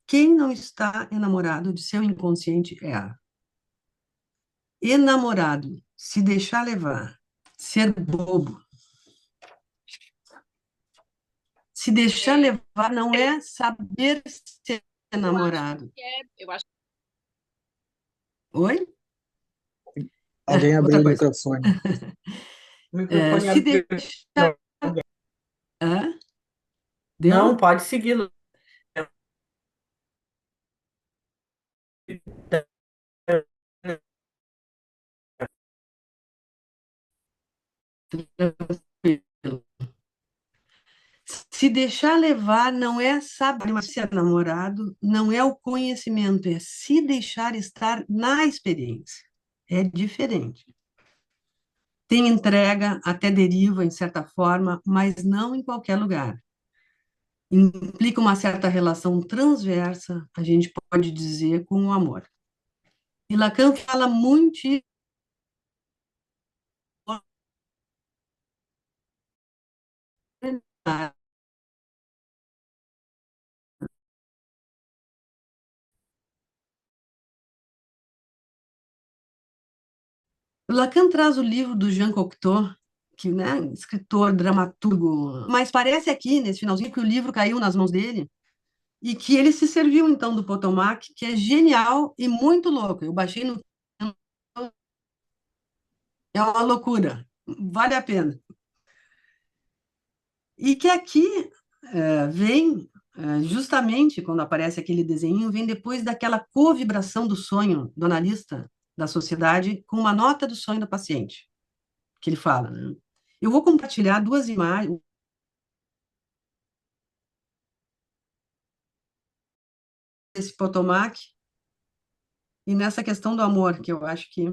quem não está enamorado de seu inconsciente erra. Enamorado, se deixar levar, ser bobo. Se deixar levar não é saber ser namorado. Oi? Alguém abriu Outra o coisa. microfone. O microfone Se abriu. deixar... Deu? Não, pode seguir. Se deixar levar não é saber ser namorado, não é o conhecimento, é se deixar estar na experiência. É diferente. Tem entrega, até deriva em certa forma, mas não em qualquer lugar. Implica uma certa relação transversa, a gente pode dizer, com o amor. E Lacan fala muito Lacan traz o livro do Jean Cocteau, que, né, escritor, dramaturgo, mas parece aqui, nesse finalzinho, que o livro caiu nas mãos dele e que ele se serviu, então, do Potomac, que é genial e muito louco. Eu baixei no... É uma loucura, vale a pena. E que aqui vem, justamente quando aparece aquele desenho, vem depois daquela covibração do sonho do analista da sociedade com uma nota do sonho do paciente, que ele fala, né? Eu vou compartilhar duas imagens desse Potomac e nessa questão do amor, que eu acho que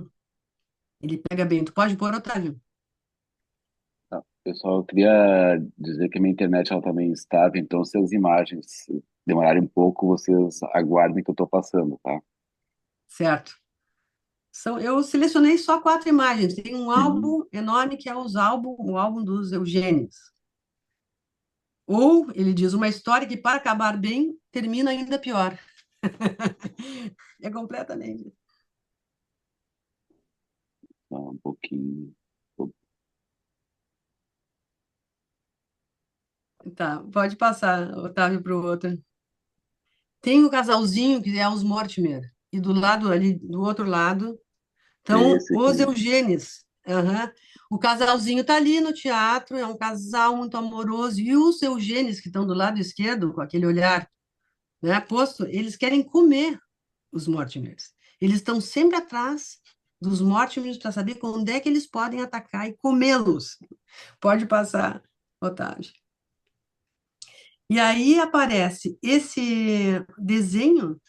ele pega bem. Tu pode pôr, Otávio? Tá. Pessoal, eu queria dizer que a minha internet ela tá meio instável, então se as imagens demorarem um pouco, vocês aguardem que eu estou passando, tá? Certo. Eu selecionei só 4 imagens. Tem um Uhum. álbum enorme que é o álbum dos Eugênios. Ou, ele diz, uma história que, para acabar bem, termina ainda pior. É completamente. Tá, um pouquinho. Tá, pode passar, Otávio, para o outro. Tem o casalzinho, que é os Mortimer, e do lado ali, do outro lado, estão Esse os aqui. Eugênios. Aham. O casalzinho está ali no teatro, é um casal muito amoroso, e os Eugênios, que estão do lado esquerdo, com aquele olhar, né, posto, eles querem comer os Mortimers. Eles estão sempre atrás dos Mortimers para saber quando é que eles podem atacar e comê-los. Pode passar, Otávio. E aí aparece esse desenho,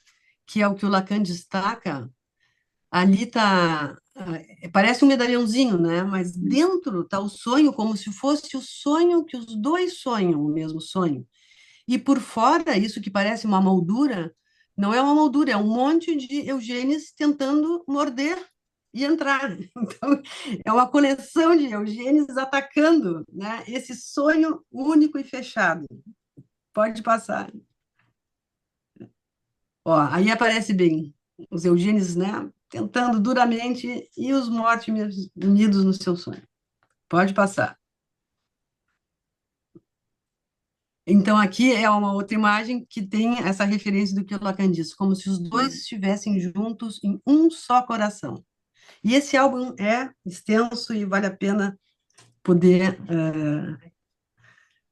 que é o que o Lacan destaca. Ali está, parece um medalhãozinho, né? Mas dentro está o sonho, como se fosse o sonho que os dois sonham, o mesmo sonho. E por fora, isso que parece uma moldura, não é uma moldura, é um monte de Eugênios tentando morder e entrar. Então, é uma coleção de Eugênios atacando, né, esse sonho único e fechado. Pode passar. Ó, aí aparece bem os Eugênios, né, tentando duramente e os Mortimers unidos no seu sonho. Pode passar. Então, aqui é uma outra imagem que tem essa referência do que o Lacan disse, como se os dois estivessem juntos em um só coração. E esse álbum é extenso e vale a pena poder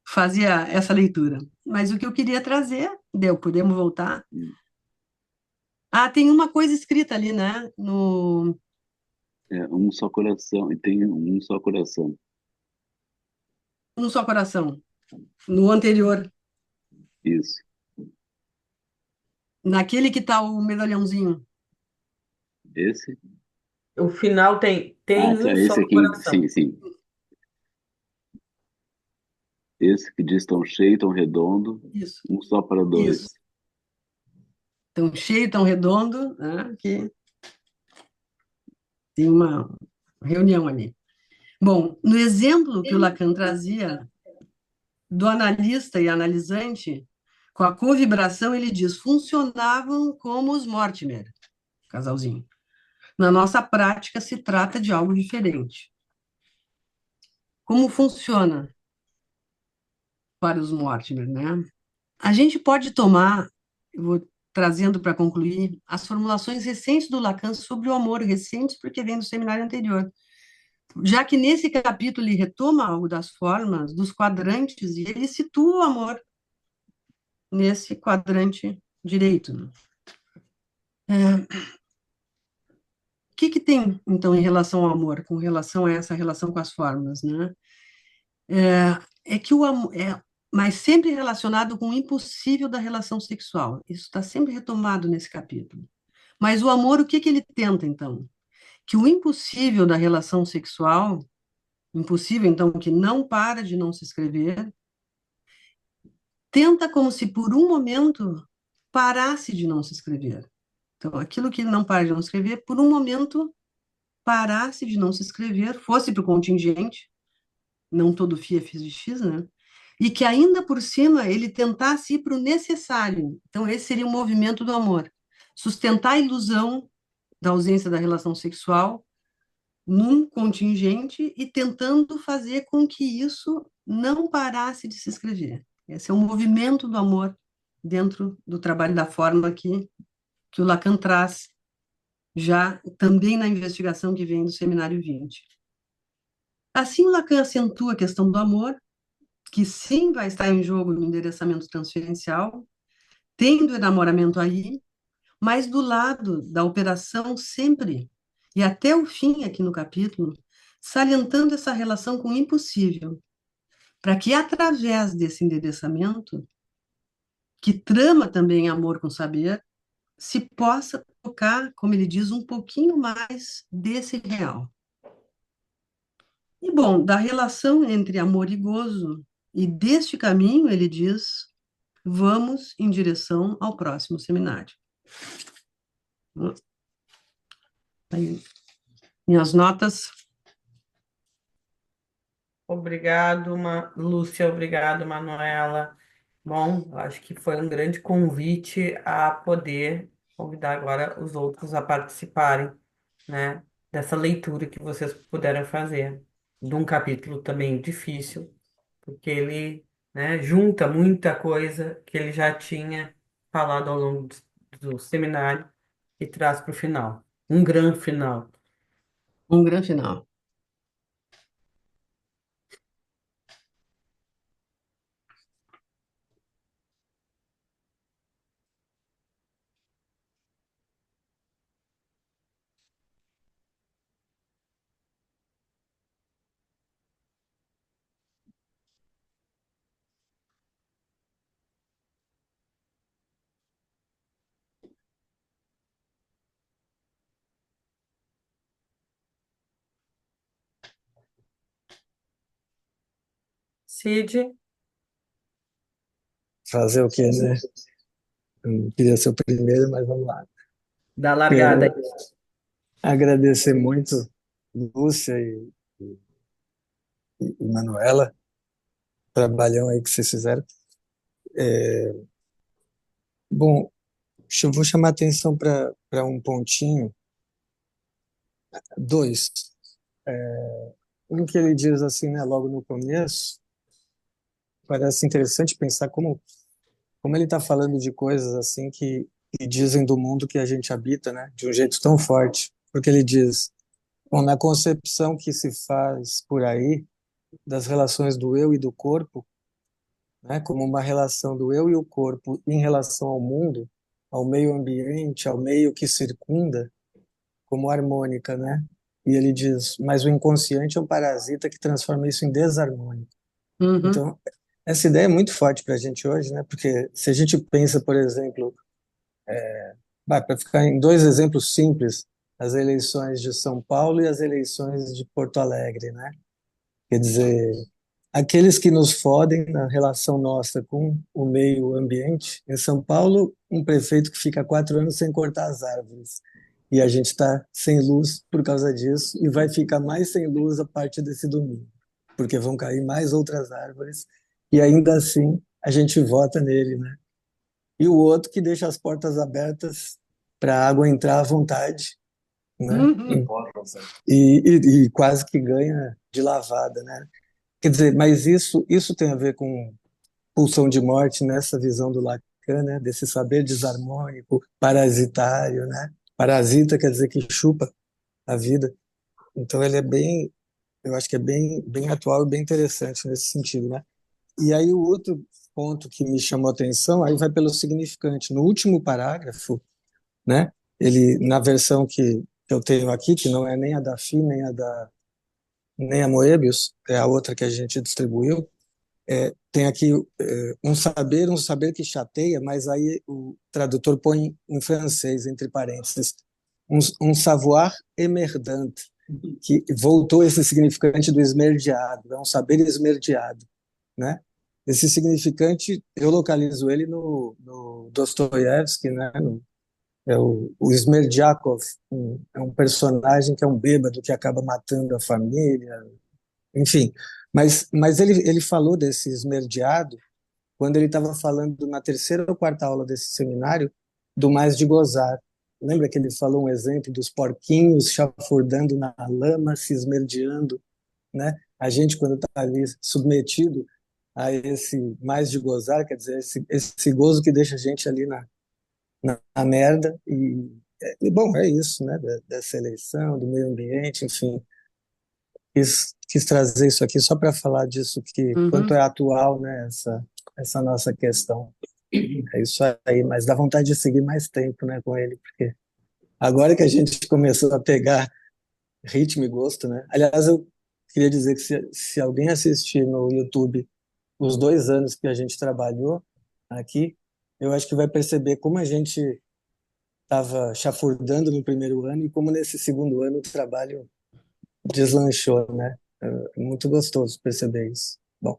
fazer essa leitura. Mas o que eu queria trazer, podemos voltar. Ah, tem uma coisa escrita ali, né? No É um só coração, e tem um só coração. Um Só Coração, no anterior, Isso. naquele que está o medalhãozinho. Esse? O final tem Ah, tá, um só esse aqui, coração. sim, sim. Esse que diz tão cheio, tão redondo, Isso, um só para isso. dois. Tão cheio, tão redondo, né, que tem uma reunião ali. Bom, no exemplo que o Lacan trazia do analista e analisante, com a covibração, ele diz, funcionavam como os Mortimer, casalzinho. Na nossa prática, se trata de algo diferente. Como funciona para os Mortimer, né? A gente pode tomar, eu vou trazendo para concluir, as formulações recentes do Lacan sobre o amor, recentes porque vem do seminário anterior. Já que nesse capítulo ele retoma algo das formas, dos quadrantes, e ele situa o amor nesse quadrante direito, né? O que que tem, então, em relação ao amor, com relação a essa relação com as formas, né? É que o amor é, mas sempre relacionado com o impossível da relação sexual. Isso está sempre retomado nesse capítulo. Mas o amor, o que que ele tenta, então? Que o impossível da relação sexual, impossível, então, que não para de não se escrever, tenta como se por um momento parasse de não se escrever. Então, aquilo que não para de não escrever, por um momento, parasse de não se escrever, fosse para o contingente, não todo FIA fiz de X, né? E que ainda por cima ele tentasse ir para o necessário. Então, esse seria o movimento do amor. Sustentar a ilusão da ausência da relação sexual num contingente e tentando fazer com que isso não parasse de se escrever. Esse é o movimento do amor dentro do trabalho da forma que o Lacan traz, já também na investigação que vem do Seminário 20. Assim, o Lacan acentua a questão do amor, que sim vai estar em jogo no endereçamento transferencial, tendo o enamoramento aí, mas do lado da operação sempre, e até o fim aqui no capítulo, salientando essa relação com o impossível, para que através desse endereçamento, que trama também amor com saber, se possa tocar, como ele diz, um pouquinho mais desse real. E bom, da relação entre amor e gozo, e deste caminho, ele diz, vamos em direção ao próximo seminário. Aí, minhas notas. Obrigado, Lúcia, obrigado, Manuela. Bom, acho que foi um grande convite a poder convidar agora os outros a participarem, né, dessa leitura que vocês puderam fazer, de um capítulo também difícil, porque ele, né, junta muita coisa que ele já tinha falado ao longo do seminário e traz para o final, um grande final. Um grande final. Cid, Fazer o quê, né? Eu não queria ser o primeiro, mas vamos lá. dá largada Quero aí. agradecer muito Lúcia e Manuela, o trabalhão aí que vocês fizeram. Bom, eu vou chamar atenção para um pontinho, dois. Um que ele diz assim, né, logo no começo, parece interessante pensar como ele está falando de coisas assim que dizem do mundo que a gente habita, né, de um jeito tão forte. Porque ele diz, bom, na concepção que se faz por aí das relações do eu e do corpo, né, como uma relação do eu e o corpo em relação ao mundo, ao meio ambiente, ao meio que circunda, como harmônica, né? E ele diz, mas o inconsciente é um parasita que transforma isso em desarmônico. Uhum. Então, essa ideia é muito forte para a gente hoje, né? Porque se a gente pensa, por exemplo, para ficar em dois exemplos simples, as eleições de São Paulo e as eleições de Porto Alegre, né? Quer dizer, aqueles que nos fodem na relação nossa com o meio ambiente. Em São Paulo, um prefeito que fica 4 anos sem cortar as árvores. E a gente está sem luz por causa disso e vai ficar mais sem luz a partir desse domingo, porque vão cair mais outras árvores e ainda assim a gente vota nele, né? E o outro que deixa as portas abertas para a água entrar à vontade, né? Uhum. E quase que ganha de lavada, né? Quer dizer, mas isso tem a ver com pulsão de morte nessa visão do Lacan, né? Desse saber desarmônico, parasitário, né? Parasita quer dizer que chupa a vida. Então ele é bem, eu acho que é bem atual e bem interessante nesse sentido, né? E aí o outro ponto que me chamou a atenção, aí vai pelo significante. No último parágrafo, né? Ele na versão que eu tenho aqui, que não é nem a da FI, nem a Moebius, é a outra que a gente distribuiu, tem aqui um saber que chateia, mas aí o tradutor põe em francês, entre parênteses, um savoir émerdant, que voltou esse significante do esmerdeado, é um saber esmerdeado, né? Esse significante, eu localizo ele no Dostoiévski, né? É o Smerdiakov, é um personagem que é um bêbado que acaba matando a família, enfim. Mas ele falou desse esmerdeado quando ele estava falando na terceira ou quarta aula desse seminário do mais de gozar. Lembra que ele falou um exemplo dos porquinhos chafurdando na lama, se esmerdeando, né? A gente, quando está ali submetido a esse mais de gozar, quer dizer, esse gozo que deixa a gente ali na merda. Bom, é isso, né? Dessa eleição, do meio ambiente, enfim. Quis trazer isso aqui só para falar disso, que quanto Uhum. é atual, né? Essa nossa questão. É isso aí, mas dá vontade de seguir mais tempo, né, com ele, porque agora que a gente começou a pegar ritmo e gosto, né? Aliás, eu queria dizer que se alguém assistir no YouTube os 2 anos que a gente trabalhou aqui, eu acho que vai perceber como a gente estava chafurdando no primeiro ano e como nesse segundo ano o trabalho deslanchou, né? É muito gostoso perceber isso. Bom,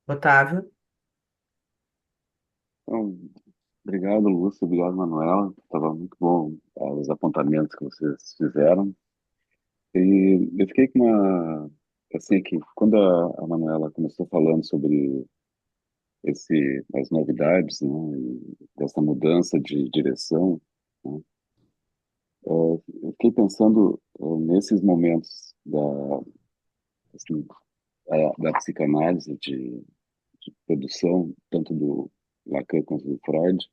Otávio, Então, obrigado, Lúcio, obrigado, Manuela. Estava muito bom, os apontamentos que vocês fizeram. E eu fiquei com assim, que quando a Manuela começou falando sobre as novidades, né, e dessa mudança de direção, né, eu fiquei pensando nesses momentos assim, da psicanálise, de produção, tanto do Lacan quanto do Freud,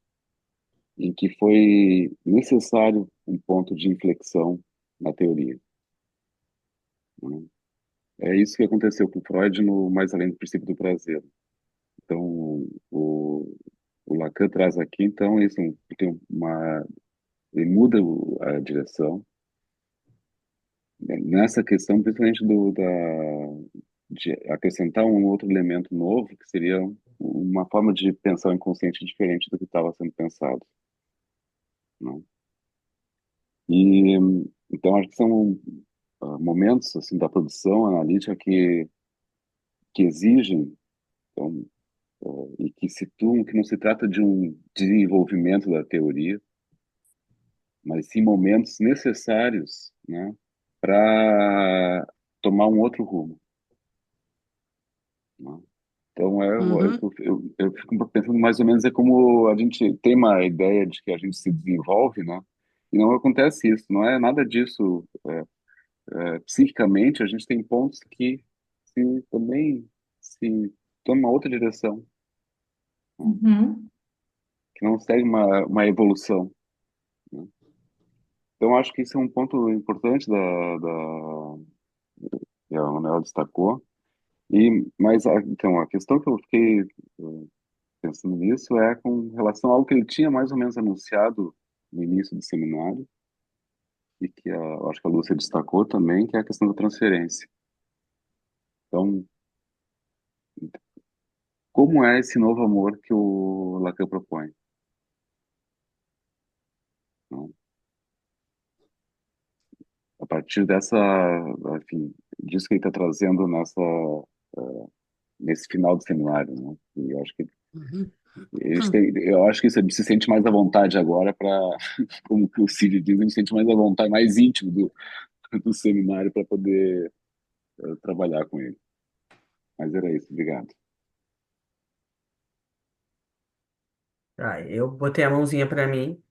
em que foi necessário um ponto de inflexão na teoria, né? É isso que aconteceu com Freud no Mais Além do Princípio do Prazer. Então, o Lacan traz aqui, então, isso tem ele muda a direção, né, nessa questão, principalmente de acrescentar um outro elemento novo, que seria uma forma de pensar o inconsciente diferente do que estava sendo pensado, né? E então acho que são momentos assim da produção analítica que exigem, então, e que situam que não se trata de um desenvolvimento da teoria, mas sim momentos necessários, né, para tomar um outro rumo, né? Então, Uhum. eu fico pensando mais ou menos é como a gente tem uma ideia de que a gente se desenvolve, né? E não acontece isso, não é nada disso. Psiquicamente, a gente tem pontos que também se tomam uma outra direção, né? Uhum. Que não segue uma evolução, né? Então, acho que isso é um ponto importante que a Manuela destacou. Mas, então, a questão que eu fiquei pensando nisso é com relação a algo que ele tinha mais ou menos anunciado no início do seminário, e que eu acho que a Lúcia destacou também, que é a questão da transferência. Então, como é esse novo amor que o Lacan propõe, né? A partir enfim, disso que ele está trazendo nesse final do seminário, né? E Uhum. eu acho que isso, a gente se sente mais à vontade agora para, como que o Cid diz, a gente se sente mais à vontade, mais íntimo do seminário para poder trabalhar com ele. Mas era isso, obrigado. eu botei a mãozinha para mim,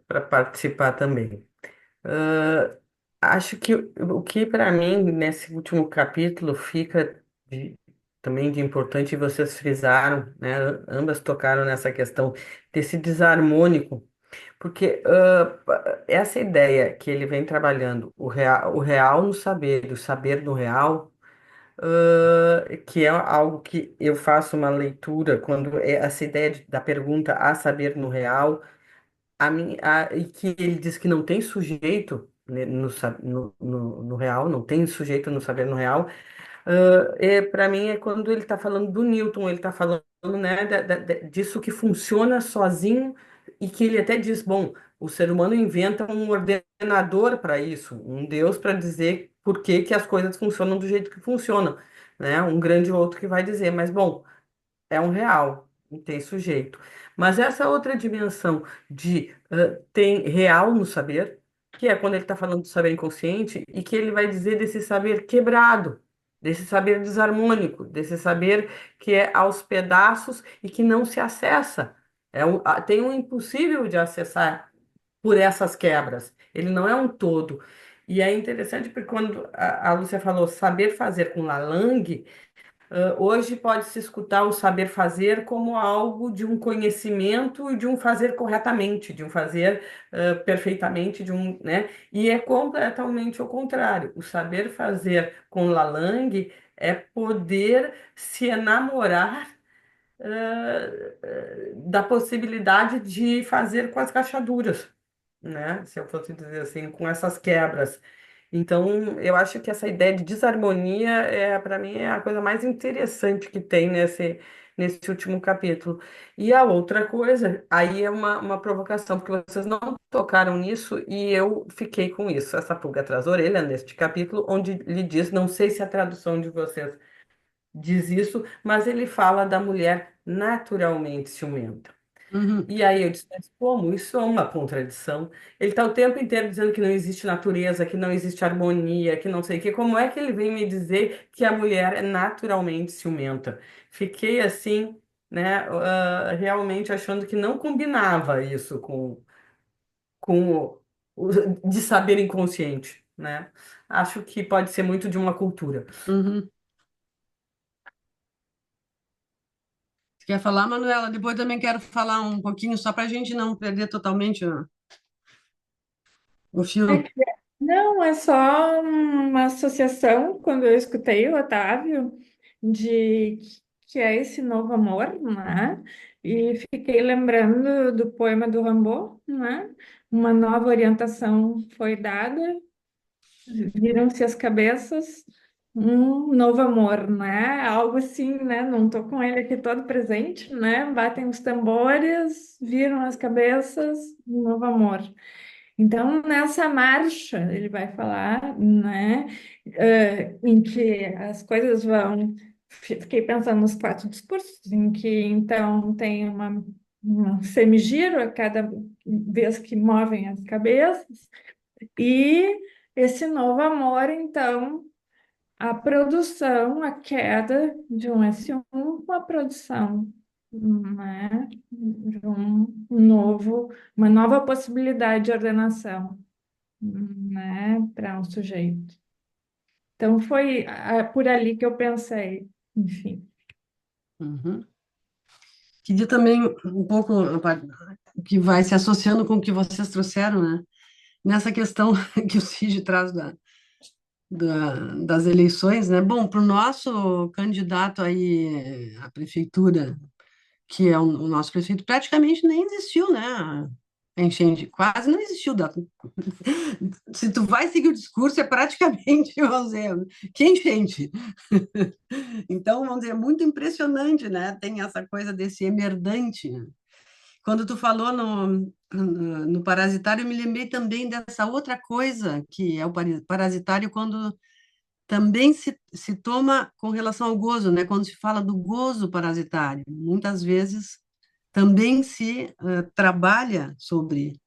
para participar também. Ah, acho que o que para mim nesse último capítulo fica também de importante, e vocês frisaram, né? Ambas tocaram nessa questão desse desarmônico, porque essa ideia que ele vem trabalhando, o real no saber, o saber no real, que é algo que eu faço uma leitura quando essa ideia da pergunta a saber no real e que ele diz que não tem sujeito, né, no real, não tem sujeito no saber no real. Para mim é quando ele está falando do Newton, ele está falando né, disso que funciona sozinho e que ele até diz, bom, o ser humano inventa um ordenador para isso, um Deus para dizer por que que as coisas funcionam do jeito que funcionam, né? Um grande outro que vai dizer, mas bom, é um real, não tem sujeito. Mas essa outra dimensão de tem real no saber, que é quando ele está falando do saber inconsciente, e que ele vai dizer desse saber quebrado, desse saber desarmônico, desse saber que é aos pedaços e que não se acessa. Tem um impossível de acessar por essas quebras. Ele não é um todo. E é interessante porque quando a Lúcia falou saber fazer com Lalang, hoje pode-se escutar o saber fazer como algo de um conhecimento e de um fazer corretamente, de um fazer perfeitamente, né? E é completamente o contrário. O saber fazer com Lalang é poder se enamorar da possibilidade de fazer com as rachaduras, né? Se eu fosse dizer assim, com essas quebras. Então, eu acho que essa ideia de desarmonia para mim, é a coisa mais interessante que tem nesse último capítulo. E a outra coisa, aí é uma provocação, porque vocês não tocaram nisso e eu fiquei com isso, essa pulga atrás da orelha, neste capítulo, onde ele diz, não sei se a tradução de vocês diz isso, mas ele fala da mulher naturalmente ciumenta. Uhum. E aí eu disse, mas como? Isso é uma contradição. Ele está o tempo inteiro dizendo que não existe natureza, que não existe harmonia, que não sei o quê. Como é que ele vem me dizer que a mulher é naturalmente ciumenta? Fiquei assim, né, realmente achando que não combinava isso com de saber inconsciente, né? Acho que pode ser muito de uma cultura. Uhum. Você quer falar, Manuela? Depois também quero falar um pouquinho, só para a gente não perder totalmente o É fio. que- Não, é só uma associação, quando eu escutei o Otávio, de que é esse novo amor, né? E fiquei lembrando do poema do Rimbaud, né? Uma nova orientação foi dada, viram-se as cabeças, um novo amor, né? Algo assim, né? Não tô com ele aqui todo presente, né? Batem os tambores, viram as cabeças, um novo amor. Então, nessa marcha, ele vai falar, né, em que as coisas vão. Fiquei pensando nos quatro discursos, em que então tem um semigiro a cada vez que movem as cabeças, e esse novo amor, então, a produção, a queda de um S1 com a produção, né, de uma nova possibilidade de ordenação, né, para um sujeito. Então foi por ali que eu pensei, enfim. Uhum. Queria também um pouco que vai se associando com o que vocês trouxeram, né? Nessa questão que o Cid traz das eleições, né? Bom, para o nosso candidato aí à prefeitura, que é o nosso prefeito, praticamente nem existiu, né? A enchente quase não existiu. Se tu vai seguir o discurso, é praticamente, vamos dizer, que enchente. Então, vamos dizer, é muito impressionante, né? Tem essa coisa desse emerdante. Quando tu falou no parasitário, eu me lembrei também dessa outra coisa, que é o parasitário, quando também se toma com relação ao gozo, né? Quando se fala do gozo parasitário, muitas vezes também se trabalha sobre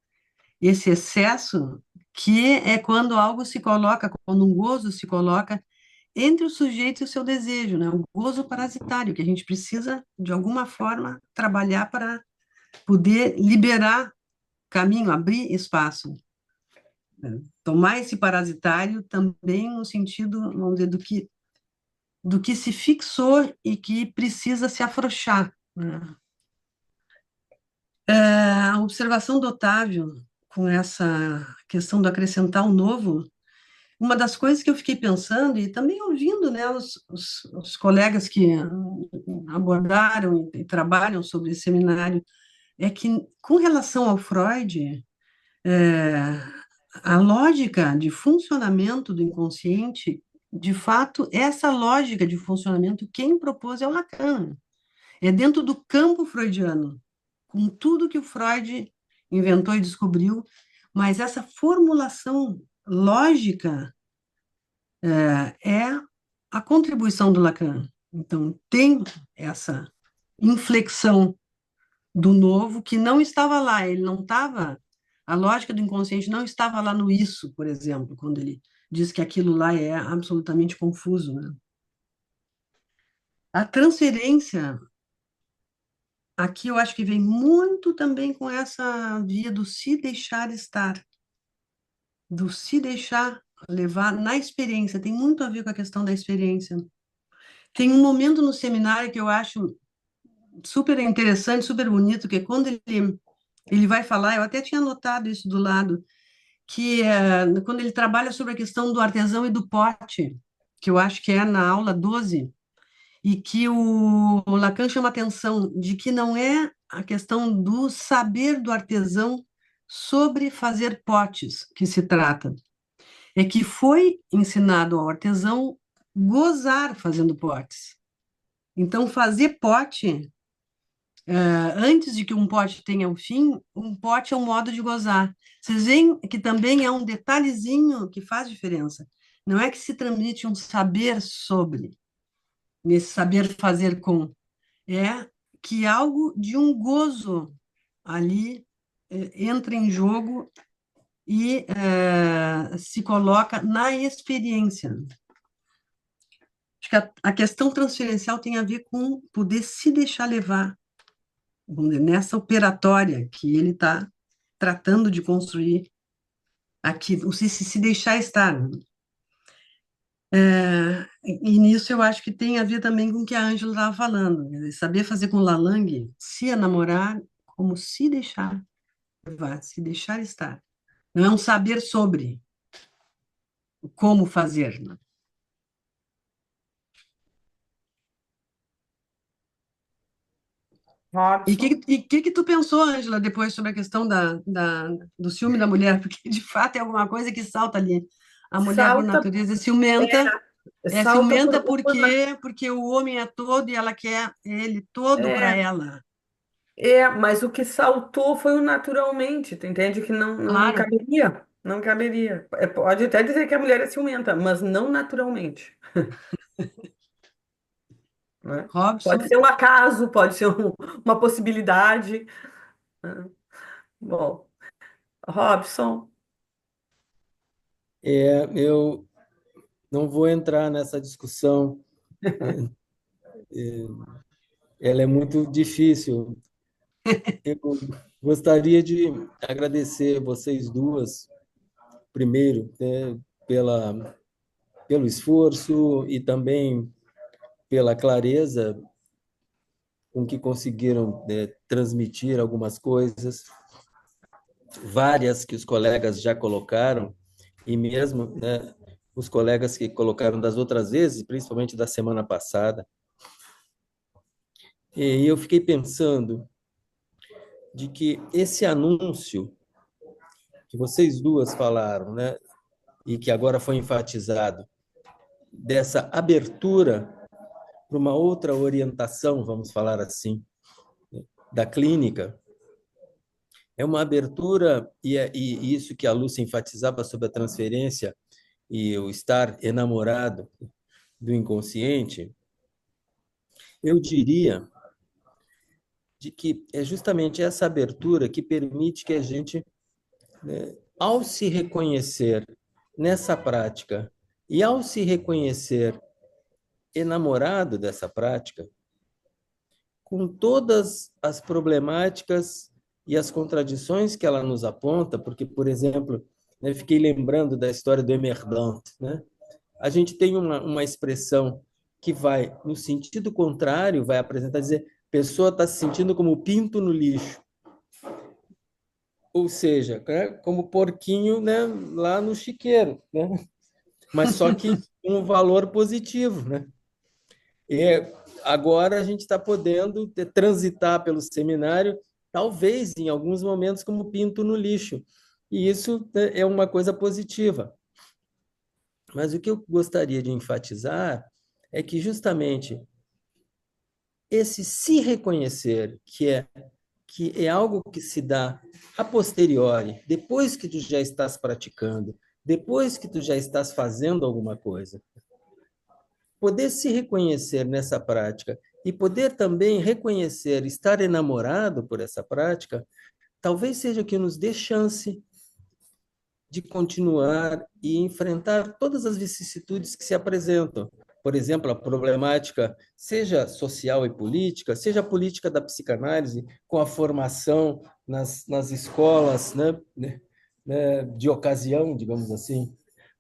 esse excesso, que é quando algo se coloca, quando um gozo se coloca entre o sujeito e o seu desejo, né? O gozo parasitário, que a gente precisa, de alguma forma, trabalhar para poder liberar caminho, abrir espaço. Tomar esse parasitário também no sentido, vamos dizer, do que se fixou e que precisa se afrouxar, né? A observação do Otávio com essa questão do acrescentar o novo, uma das coisas que eu fiquei pensando e também ouvindo, né, os colegas que abordaram e trabalham sobre esse seminário, é que, com relação ao Freud, é, a lógica de funcionamento do inconsciente, de fato, essa lógica de funcionamento, quem propôs é o Lacan. É dentro do campo freudiano, com tudo que o Freud inventou e descobriu, mas essa formulação lógica é a contribuição do Lacan. Então, tem essa inflexão do novo que não estava lá, ele não estava, a lógica do inconsciente não estava lá no isso, por exemplo, quando ele diz que aquilo lá é absolutamente confuso, né? A transferência, aqui eu acho que vem muito também com essa via do se deixar estar, do se deixar levar na experiência, tem muito a ver com a questão da experiência. Tem um momento no seminário que eu acho super interessante, super bonito, que é quando ele vai falar, eu até tinha anotado isso do lado, que é quando ele trabalha sobre a questão do artesão e do pote, que eu acho que é na aula 12, e que o Lacan chama atenção de que não é a questão do saber do artesão sobre fazer potes que se trata, é que foi ensinado ao artesão gozar fazendo potes. Então, fazer pote, antes de que um pote tenha um fim, um pote é um modo de gozar. Vocês veem que também é um detalhezinho que faz diferença. Não é que se transmite um saber sobre, nesse saber fazer com, é que algo de um gozo ali entra em jogo e se coloca na experiência. Acho que a questão transferencial tem a ver com poder se deixar levar, vamos dizer, nessa operatória que ele está tratando de construir aqui, o se deixar estar. E nisso eu acho que tem a ver também com o que a Ângela estava falando, quer dizer, saber fazer com Lalang, se enamorar, como se deixar levar, se deixar estar. Não é um saber sobre como fazer, né? E o Robson, que tu pensou, Ângela, depois sobre a questão do ciúme da mulher? Porque, de fato, é alguma coisa que salta ali. A mulher, por salta, natureza, é salta por ciumenta uma. porque o homem é todo e ela quer ele todo para É, ela. mas o que saltou foi o naturalmente, tu entende que não Claro, caberia, não caberia. Pode até dizer que a mulher é ciumenta, mas não naturalmente, né? Pode Robson, ser um acaso, pode ser uma possibilidade, né? Bom, Robson, Eu não vou entrar nessa discussão, ela é muito difícil. Eu gostaria de agradecer vocês duas, primeiro, né, pelo esforço e também pela clareza com que conseguiram, né, transmitir algumas coisas, várias que os colegas já colocaram, e mesmo, né, os colegas que colocaram das outras vezes, principalmente da semana passada. E eu fiquei pensando de que esse anúncio que vocês duas falaram, né, e que agora foi enfatizado, dessa abertura para uma outra orientação, vamos falar assim, da clínica, é uma abertura, e isso que a Lúcia enfatizava sobre a transferência e o estar enamorado do inconsciente, eu diria de que é justamente essa abertura que permite que a gente, né, ao se reconhecer nessa prática e ao se reconhecer enamorado dessa prática, com todas as problemáticas e as contradições que ela nos aponta, porque, por exemplo, né, fiquei lembrando da história do Emerdont, né? A gente tem uma expressão que vai no sentido contrário, vai apresentar, dizer, pessoa está se sentindo como pinto no lixo, ou seja, né, como porquinho, né, lá no chiqueiro, né? Mas só que com um valor positivo, né? E agora a gente está podendo transitar pelo seminário, talvez em alguns momentos como pinto no lixo. E isso, né, é uma coisa positiva. Mas o que eu gostaria de enfatizar é que justamente esse se reconhecer, que é algo que se dá a posteriori, depois que tu já estás praticando, depois que tu já estás fazendo alguma coisa. Poder se reconhecer nessa prática e poder também reconhecer estar enamorado por essa prática, talvez seja o que nos dê chance de continuar e enfrentar todas as vicissitudes que se apresentam. Por exemplo, a problemática, seja social e política, seja a política da psicanálise, com a formação nas escolas, de ocasião, digamos assim,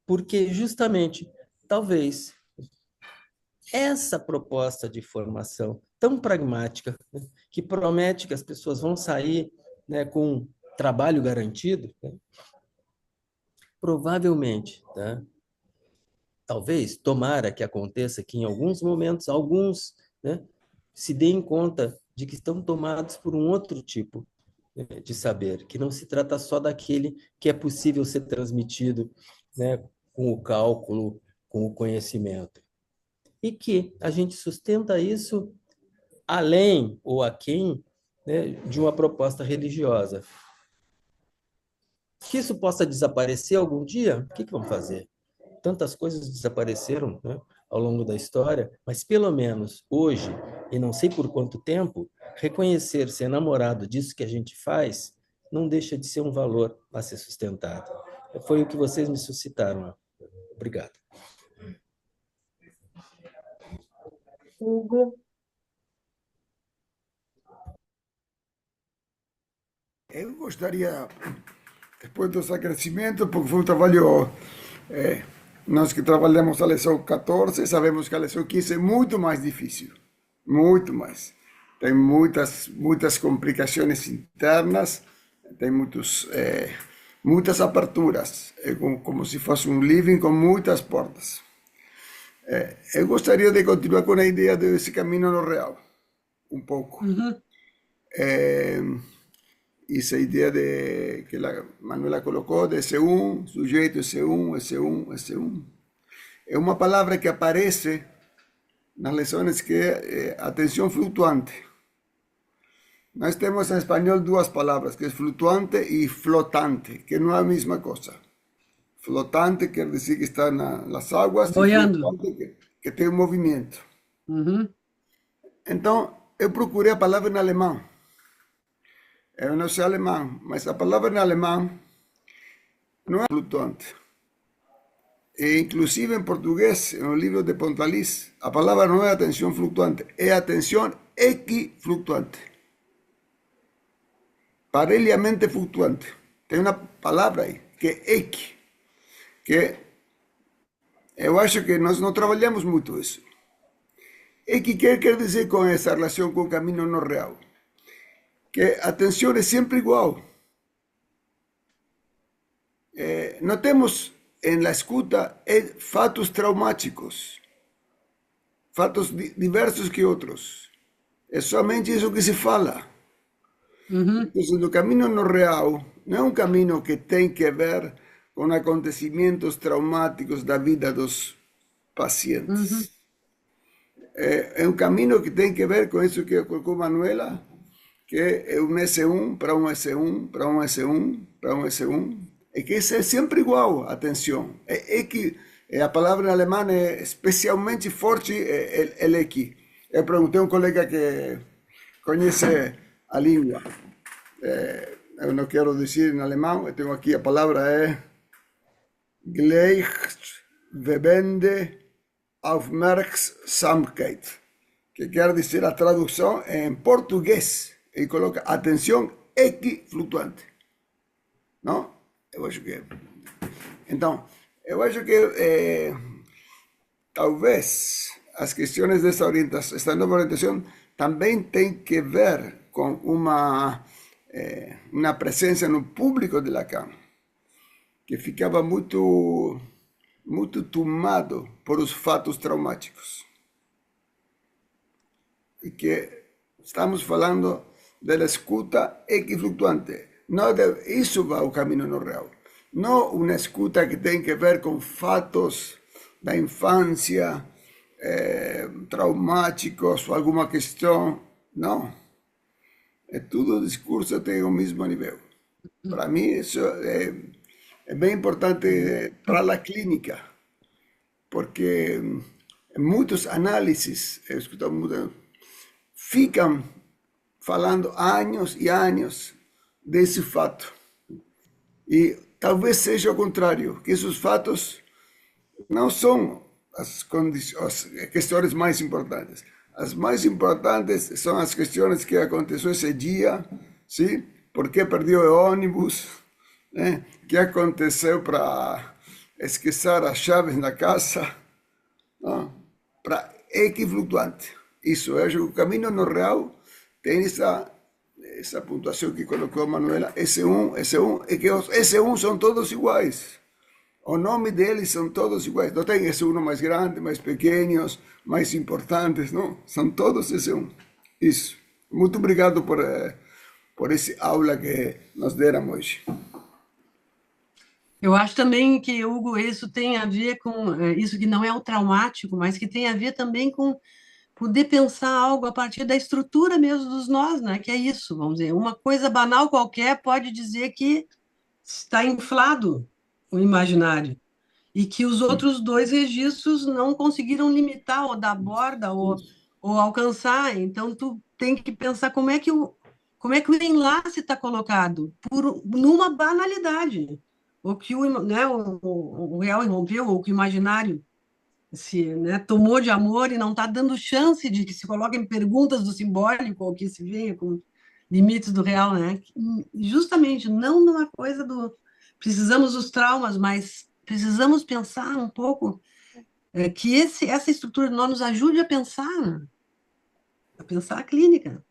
porque justamente, talvez, essa proposta de formação tão pragmática, né, que promete que as pessoas vão sair, né, com trabalho garantido, né, provavelmente, tá? Talvez, tomara que aconteça que em alguns momentos, alguns, né, se deem conta de que estão tomados por um outro tipo, né, de saber, que não se trata só daquele que é possível ser transmitido, né, com o cálculo, com o conhecimento. E que a gente sustenta isso além ou aquém, né, de uma proposta religiosa. Que isso possa desaparecer algum dia, o que vamos fazer? Tantas coisas desapareceram, né, ao longo da história, mas pelo menos hoje, e não sei por quanto tempo, reconhecer ser namorado disso que a gente faz não deixa de ser um valor a ser sustentado. Foi o que vocês me suscitaram. Obrigado. Hugo. Eu gostaria, depois dos agradecimentos, porque foi um trabalho, nós que trabalhamos a lição 14, sabemos que a lição 15 é muito mais difícil, muito mais. Tem muitas complicações internas, tem muitas aberturas, é como se fosse um living com muitas portas. Eu gostaria de continuar com a ideia desse caminho no real, um pouco. Essa ideia que a Manuela colocou de S1, sujeito S1, S1, S1, é uma palavra que aparece nas lições que é atenção flutuante. Nós temos em espanhol duas palavras, que é flutuante e flotante, que não é a mesma coisa. Flotante quer dizer que está nas águas, Boiando. e flotante que tem um movimento. Uhum. Então, eu procurei a palavra em alemão. Eu não sei alemão, mas a palavra em alemão não é flutuante. E, inclusive em português, no livro de Pontalis, a palavra não é atenção flutuante, é atenção equiflutuante. Parelhamente flutuante. Tem uma palavra aí, que é equi, que eu acho que nós não trabalhamos muito isso. Equi quer dizer com essa relação com o caminho no real? Que a atenção é sempre igual. Não temos na escuta fatos traumáticos, fatos diversos que outros. É somente isso que se fala. Então, o caminho no real não é um caminho que tem que ver com acontecimentos traumáticos da vida dos pacientes. É um caminho que tem que ver com isso que colocou Manuela, que é um S1 para um S1, para um S1, para um S1, e que isso é sempre igual, atenção. É que a palavra em alemão é especialmente forte, é equi. Eu perguntei a um colega que conhece a língua. Eu não quero dizer em alemão, eu tenho aqui a palavra gleichschwebende Aufmerksamkeit, que quer dizer a tradução em português. E coloca atenção equiflutuante. Não? Eu acho que... Então, eu acho que talvez as questões dessa orientação, esta nova orientação, também tem que ver com uma presença no público de Lacan, que ficava muito tomado por os fatos traumáticos. E que estamos falando da escuta equiflutuante. Não isso vai o caminho no real. Não uma escuta que tem que ver com fatos da infância, traumáticos ou alguma questão. Não, é tudo discurso tem o mesmo nível. Para mim, isso é bem importante para a clínica, porque muitos análises, eu escuto muito, ficam falando anos e anos desse fato. E talvez seja o contrário, que esses fatos não são as questões mais importantes. As mais importantes são as questões que aconteceu esse dia, sim? Por que perdeu o ônibus, né? O que aconteceu para esquecer as chaves na casa, não? Para equiflutuante. Isso, eu acho que o caminho no real tem essa pontuação que colocou a Manuela, S1, S1, e que os S1 são todos iguais. O nome deles são todos iguais. Não tem S1 mais grande, mais pequenos, mais importantes, não. São todos S1. Isso. Muito obrigado por esse aula que nos deram hoje. Eu acho também que, Hugo, isso tem a ver com isso que não é o traumático, mas que tem a ver também com poder pensar algo a partir da estrutura mesmo dos nós, né? Que é isso, vamos dizer, uma coisa banal qualquer pode dizer que está inflado o imaginário e que os outros dois registros não conseguiram limitar ou dar borda ou alcançar. Então, tu tem que pensar como é que o enlace está colocado numa banalidade. O que o real irrompeu, ou que o imaginário se, né, tomou de amor e não está dando chance de que se coloquem perguntas do simbólico ou que se venha com limites do real, né? Justamente não numa coisa do precisamos dos traumas, mas precisamos pensar um pouco que essa estrutura de nós nos ajude a pensar a clínica.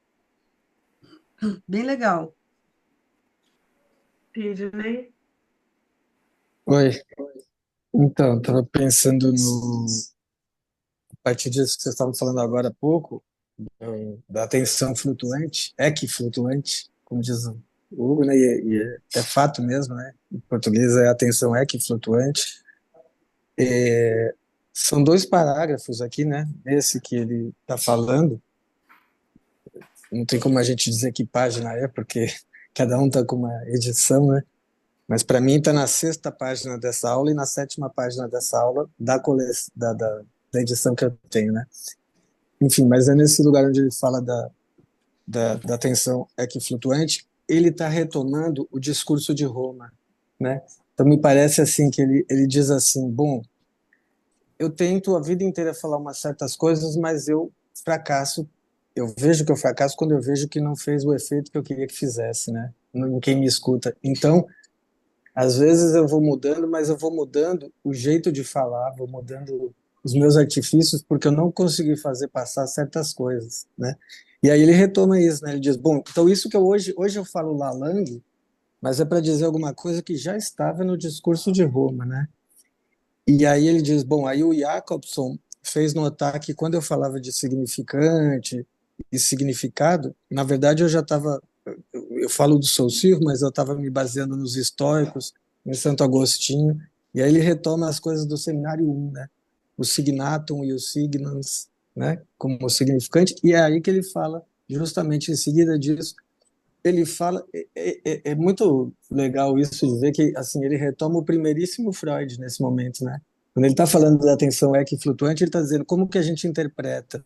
Bem legal. Sidney? Oi, então, estava pensando a partir disso que vocês estavam falando agora há pouco, da atenção flutuante, equiflutuante, como diz o Hugo, né? É fato mesmo, né? Em português é atenção equiflutuante. São dois parágrafos aqui, né? Esse que ele está falando, não tem como a gente dizer que página é, porque cada um está com uma edição, né? Mas para mim está na 6ª página dessa aula e na 7ª página dessa aula da edição que eu tenho, né? Enfim, mas é nesse lugar onde ele fala da tensão equiflutuante, ele está retomando o discurso de Roma, né? Então me parece assim que ele diz assim, bom, eu tento a vida inteira falar umas certas coisas, mas eu fracasso, eu vejo que eu fracasso quando eu vejo que não fez o efeito que eu queria que fizesse, né? Em quem me escuta. Então, às vezes eu vou mudando, mas eu vou mudando o jeito de falar, vou mudando os meus artifícios, porque eu não consegui fazer passar certas coisas, né? E aí ele retoma isso, né? Ele diz, bom, então isso que hoje eu falo Lalang, mas é para dizer alguma coisa que já estava no discurso de Roma, né? E aí ele diz, bom, aí o Jacobson fez notar que quando eu falava de significante e significado, na verdade eu já estava, eu falo do Saussure, mas eu estava me baseando nos estoicos, em Santo Agostinho, e aí ele retoma as coisas do seminário 1, né? O signatum e o signans, né? Como significante, e é aí que ele fala, justamente em seguida disso, ele fala, é muito legal isso de ver que assim ele retoma o primeiríssimo Freud nesse momento, né? Quando ele está falando da atenção equiflutuante, ele está dizendo como que a gente interpreta.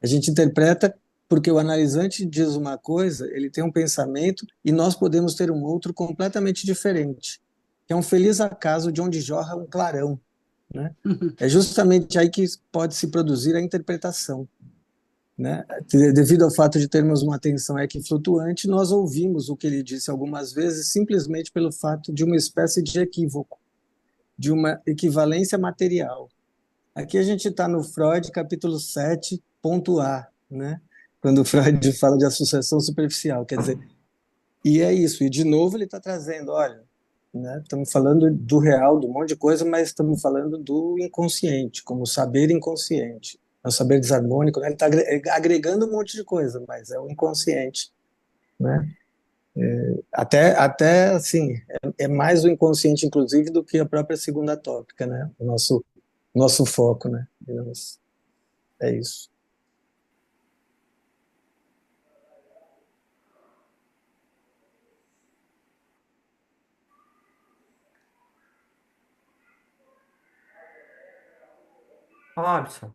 A gente interpreta porque o analisante diz uma coisa, ele tem um pensamento e nós podemos ter um outro completamente diferente, que é um feliz acaso de onde jorra um clarão, né? É justamente aí que pode se produzir a interpretação, né? Devido ao fato de termos uma atenção equiflutuante, nós ouvimos o que ele disse algumas vezes simplesmente pelo fato de uma espécie de equívoco, de uma equivalência material. Aqui a gente está no Freud, capítulo 7, ponto A, né? Quando o Freud fala de associação superficial, quer dizer, e é isso, e de novo ele está trazendo, olha, né, estamos falando do real, de um monte de coisa, mas estamos falando do inconsciente, como saber inconsciente. É o saber desarmônico, né? Ele está agregando um monte de coisa, mas é o inconsciente, né? Até assim, é mais o inconsciente, inclusive, do que a própria segunda tópica, né? O nosso foco, né? Digamos. É isso. Robson,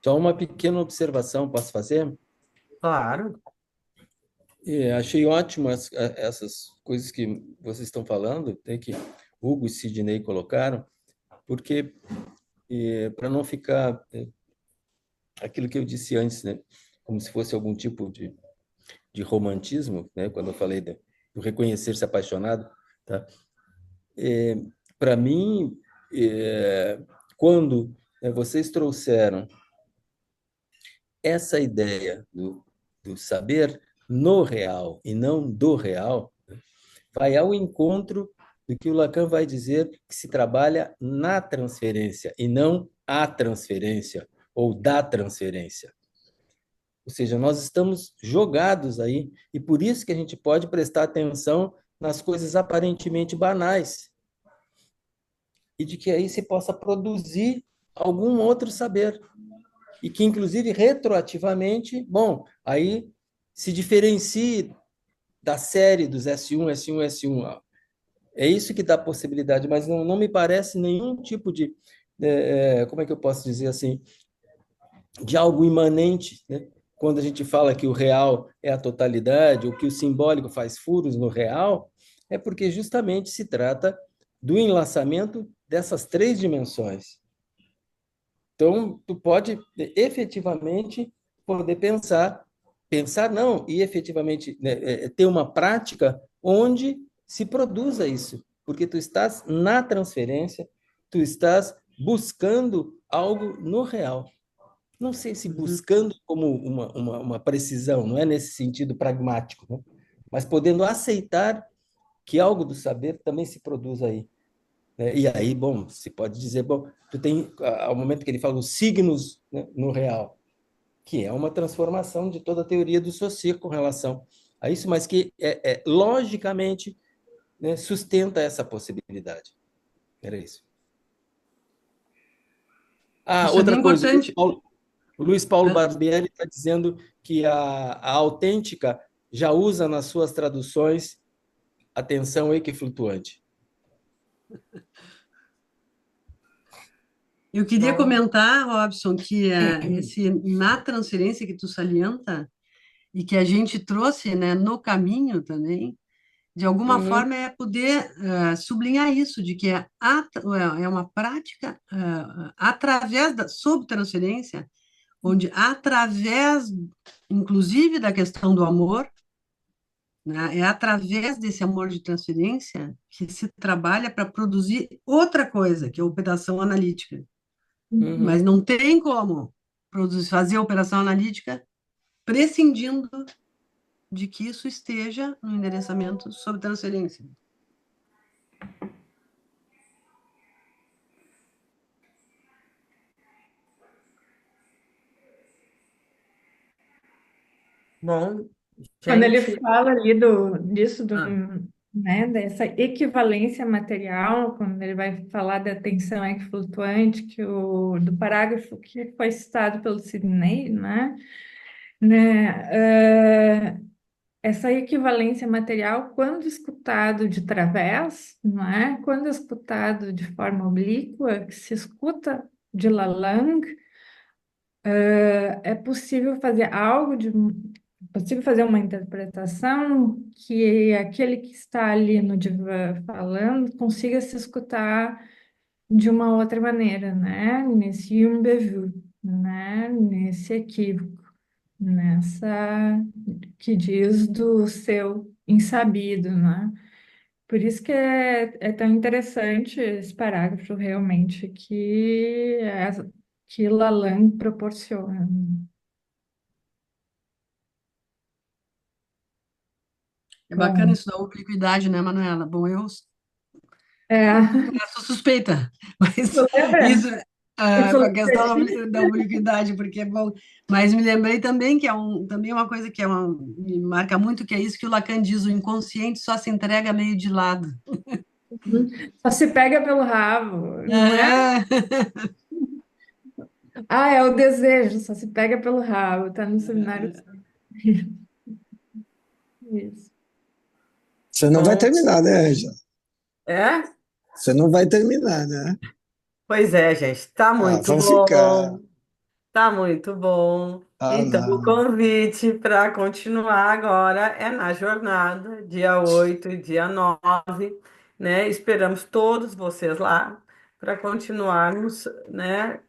Só uma pequena observação posso fazer? claro. Achei ótimas essas coisas que vocês estão falando, até que Hugo e Sidney colocaram, porque para não ficar aquilo que eu disse antes, né, como se fosse algum tipo de romantismo, né, quando eu falei do reconhecer-se apaixonado, tá? Para mim, quando vocês trouxeram essa ideia do saber no real e não do real, vai ao encontro do que o Lacan vai dizer que se trabalha na transferência e não a transferência ou da transferência. Ou seja, nós estamos jogados aí e por isso que a gente pode prestar atenção nas coisas aparentemente banais e de que aí se possa produzir algum outro saber e que, inclusive, retroativamente, bom, aí se diferencie da série dos S1, S1, S1. É isso que dá possibilidade, mas não me parece nenhum tipo de, como é que eu posso dizer assim, de algo imanente, né? Quando a gente fala que o real é a totalidade, ou que o simbólico faz furos no real, é porque justamente se trata do enlaçamento dessas três dimensões. Então, tu pode efetivamente poder pensar não, e efetivamente, né, ter uma prática onde se produza isso, porque tu estás na transferência, tu estás buscando algo no real. Não sei se buscando como uma precisão, não é nesse sentido pragmático, né? Mas podendo aceitar que algo do saber também se produz aí. E aí, bom, se pode dizer, bom, tu tem, ao momento que ele fala os signos, né, no real, que é uma transformação de toda a teoria do Saussure com relação a isso, mas que logicamente, né, sustenta essa possibilidade. Era isso. Isso é bem Outra coisa, importante. o Luiz Paulo Barbieri está dizendo que a autêntica já usa nas suas traduções a tensão equiflutuante. Eu queria comentar, Robson, que na transferência que tu salienta e que a gente trouxe, né, no caminho também, de alguma forma é poder sublinhar isso, de que é uma prática através sob transferência, onde através, inclusive, da questão do amor, né, é através desse amor de transferência que se trabalha para produzir outra coisa, que é a operação analítica. Mas não tem como fazer a operação analítica prescindindo de que isso esteja no endereçamento sob transferência. Bom, Quando ele gente, fala ali disso, né, dessa equivalência material, quando ele vai falar da tensão equiflutuante, do parágrafo que foi citado pelo Sidney, essa equivalência material, quando escutado de través, não é? Quando escutado de forma oblíqua, que se escuta de Lalande, é possível fazer possível fazer uma interpretação que aquele que está ali no divã falando consiga se escutar de uma outra maneira, né? Nesse imbevu, né? Nesse equívoco, nessa que diz do seu insabido, né? Por isso que é tão interessante esse parágrafo realmente que Lalande proporciona. É bacana Bom, isso da obliquidade, né, Manuela? Bom, eu é, sou suspeita, mas tu lembra? isso, Isso com a questão lembra? da obliquidade, porque é bom. Mas me lembrei também que também uma coisa que me marca muito, que é isso que o Lacan diz, o inconsciente só se entrega meio de lado. Só se pega pelo rabo, não é? É. Ah, é o desejo, só se pega pelo rabo, tá no seminário. Isso. Você não vai Bom, terminar, né, Ângela? é? Você não vai terminar, né? Pois é, gente, tá Ah, muito vamos ficar. bom. Tá muito bom. Ah, Então, o não. convite para continuar agora é na jornada, dia 8 e dia 9, né? Esperamos todos vocês lá para continuarmos, né?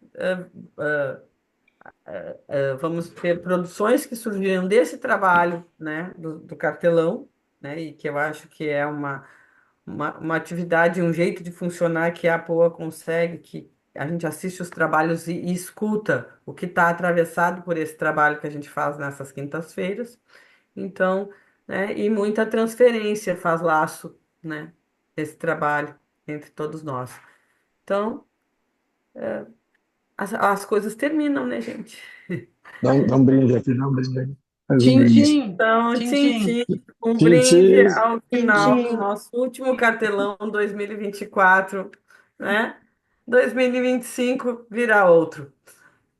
Vamos ter produções que surgiram desse trabalho, né? Do cartelão, né? E que eu acho que é uma atividade, um jeito de funcionar que a Poa consegue, que a gente assiste os trabalhos e escuta o que está atravessado por esse trabalho que a gente faz nessas quintas-feiras. Então, né, e muita transferência faz laço, né, esse trabalho entre todos nós. Então, as coisas terminam, né, gente? Dá um brinde aqui, dá um brinde aqui. Faz um brinde. Tintim, Então, tintim. tintim, um brinde Tchim, ao final do nosso último cartelão 2024, né? 2025 virá outro,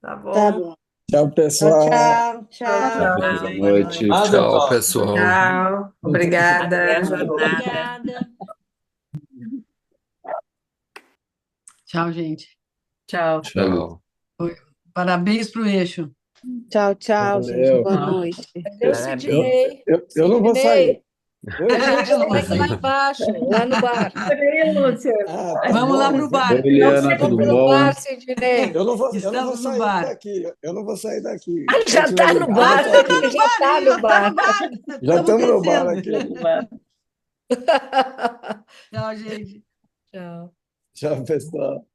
tá Tá bom? bom. tchau, Tchau, pessoal. tchau, Tchau, tchau. tchau, Boa gente. noite. Nada, Tchau, Paulo. pessoal. Tchau, Até a obrigada. jornada. Obrigada. Tchau, gente. Tchau. Tchau. Parabéns para o eixo. Tchau, tchau, gente. Valeu. Boa noite. Cadê o Eu, Sidney? eu não vou sair. A gente Eu não vou segue lá sair. embaixo, lá no bar. Peraí, Lúcia. Ah, tá Vamos lá bom. para o bar. Oi, Eliana, Vamos tudo pro bom? bar, Sidney. Eu não vou Estamos no sair bar. daqui. Eu não vou sair daqui. Ah, já Quando tá tiver no ligado, bar, eu tô aqui. já tá no bar. Já estamos no bar descendo. aqui. Tchau, gente. Tchau. Tchau, pessoal.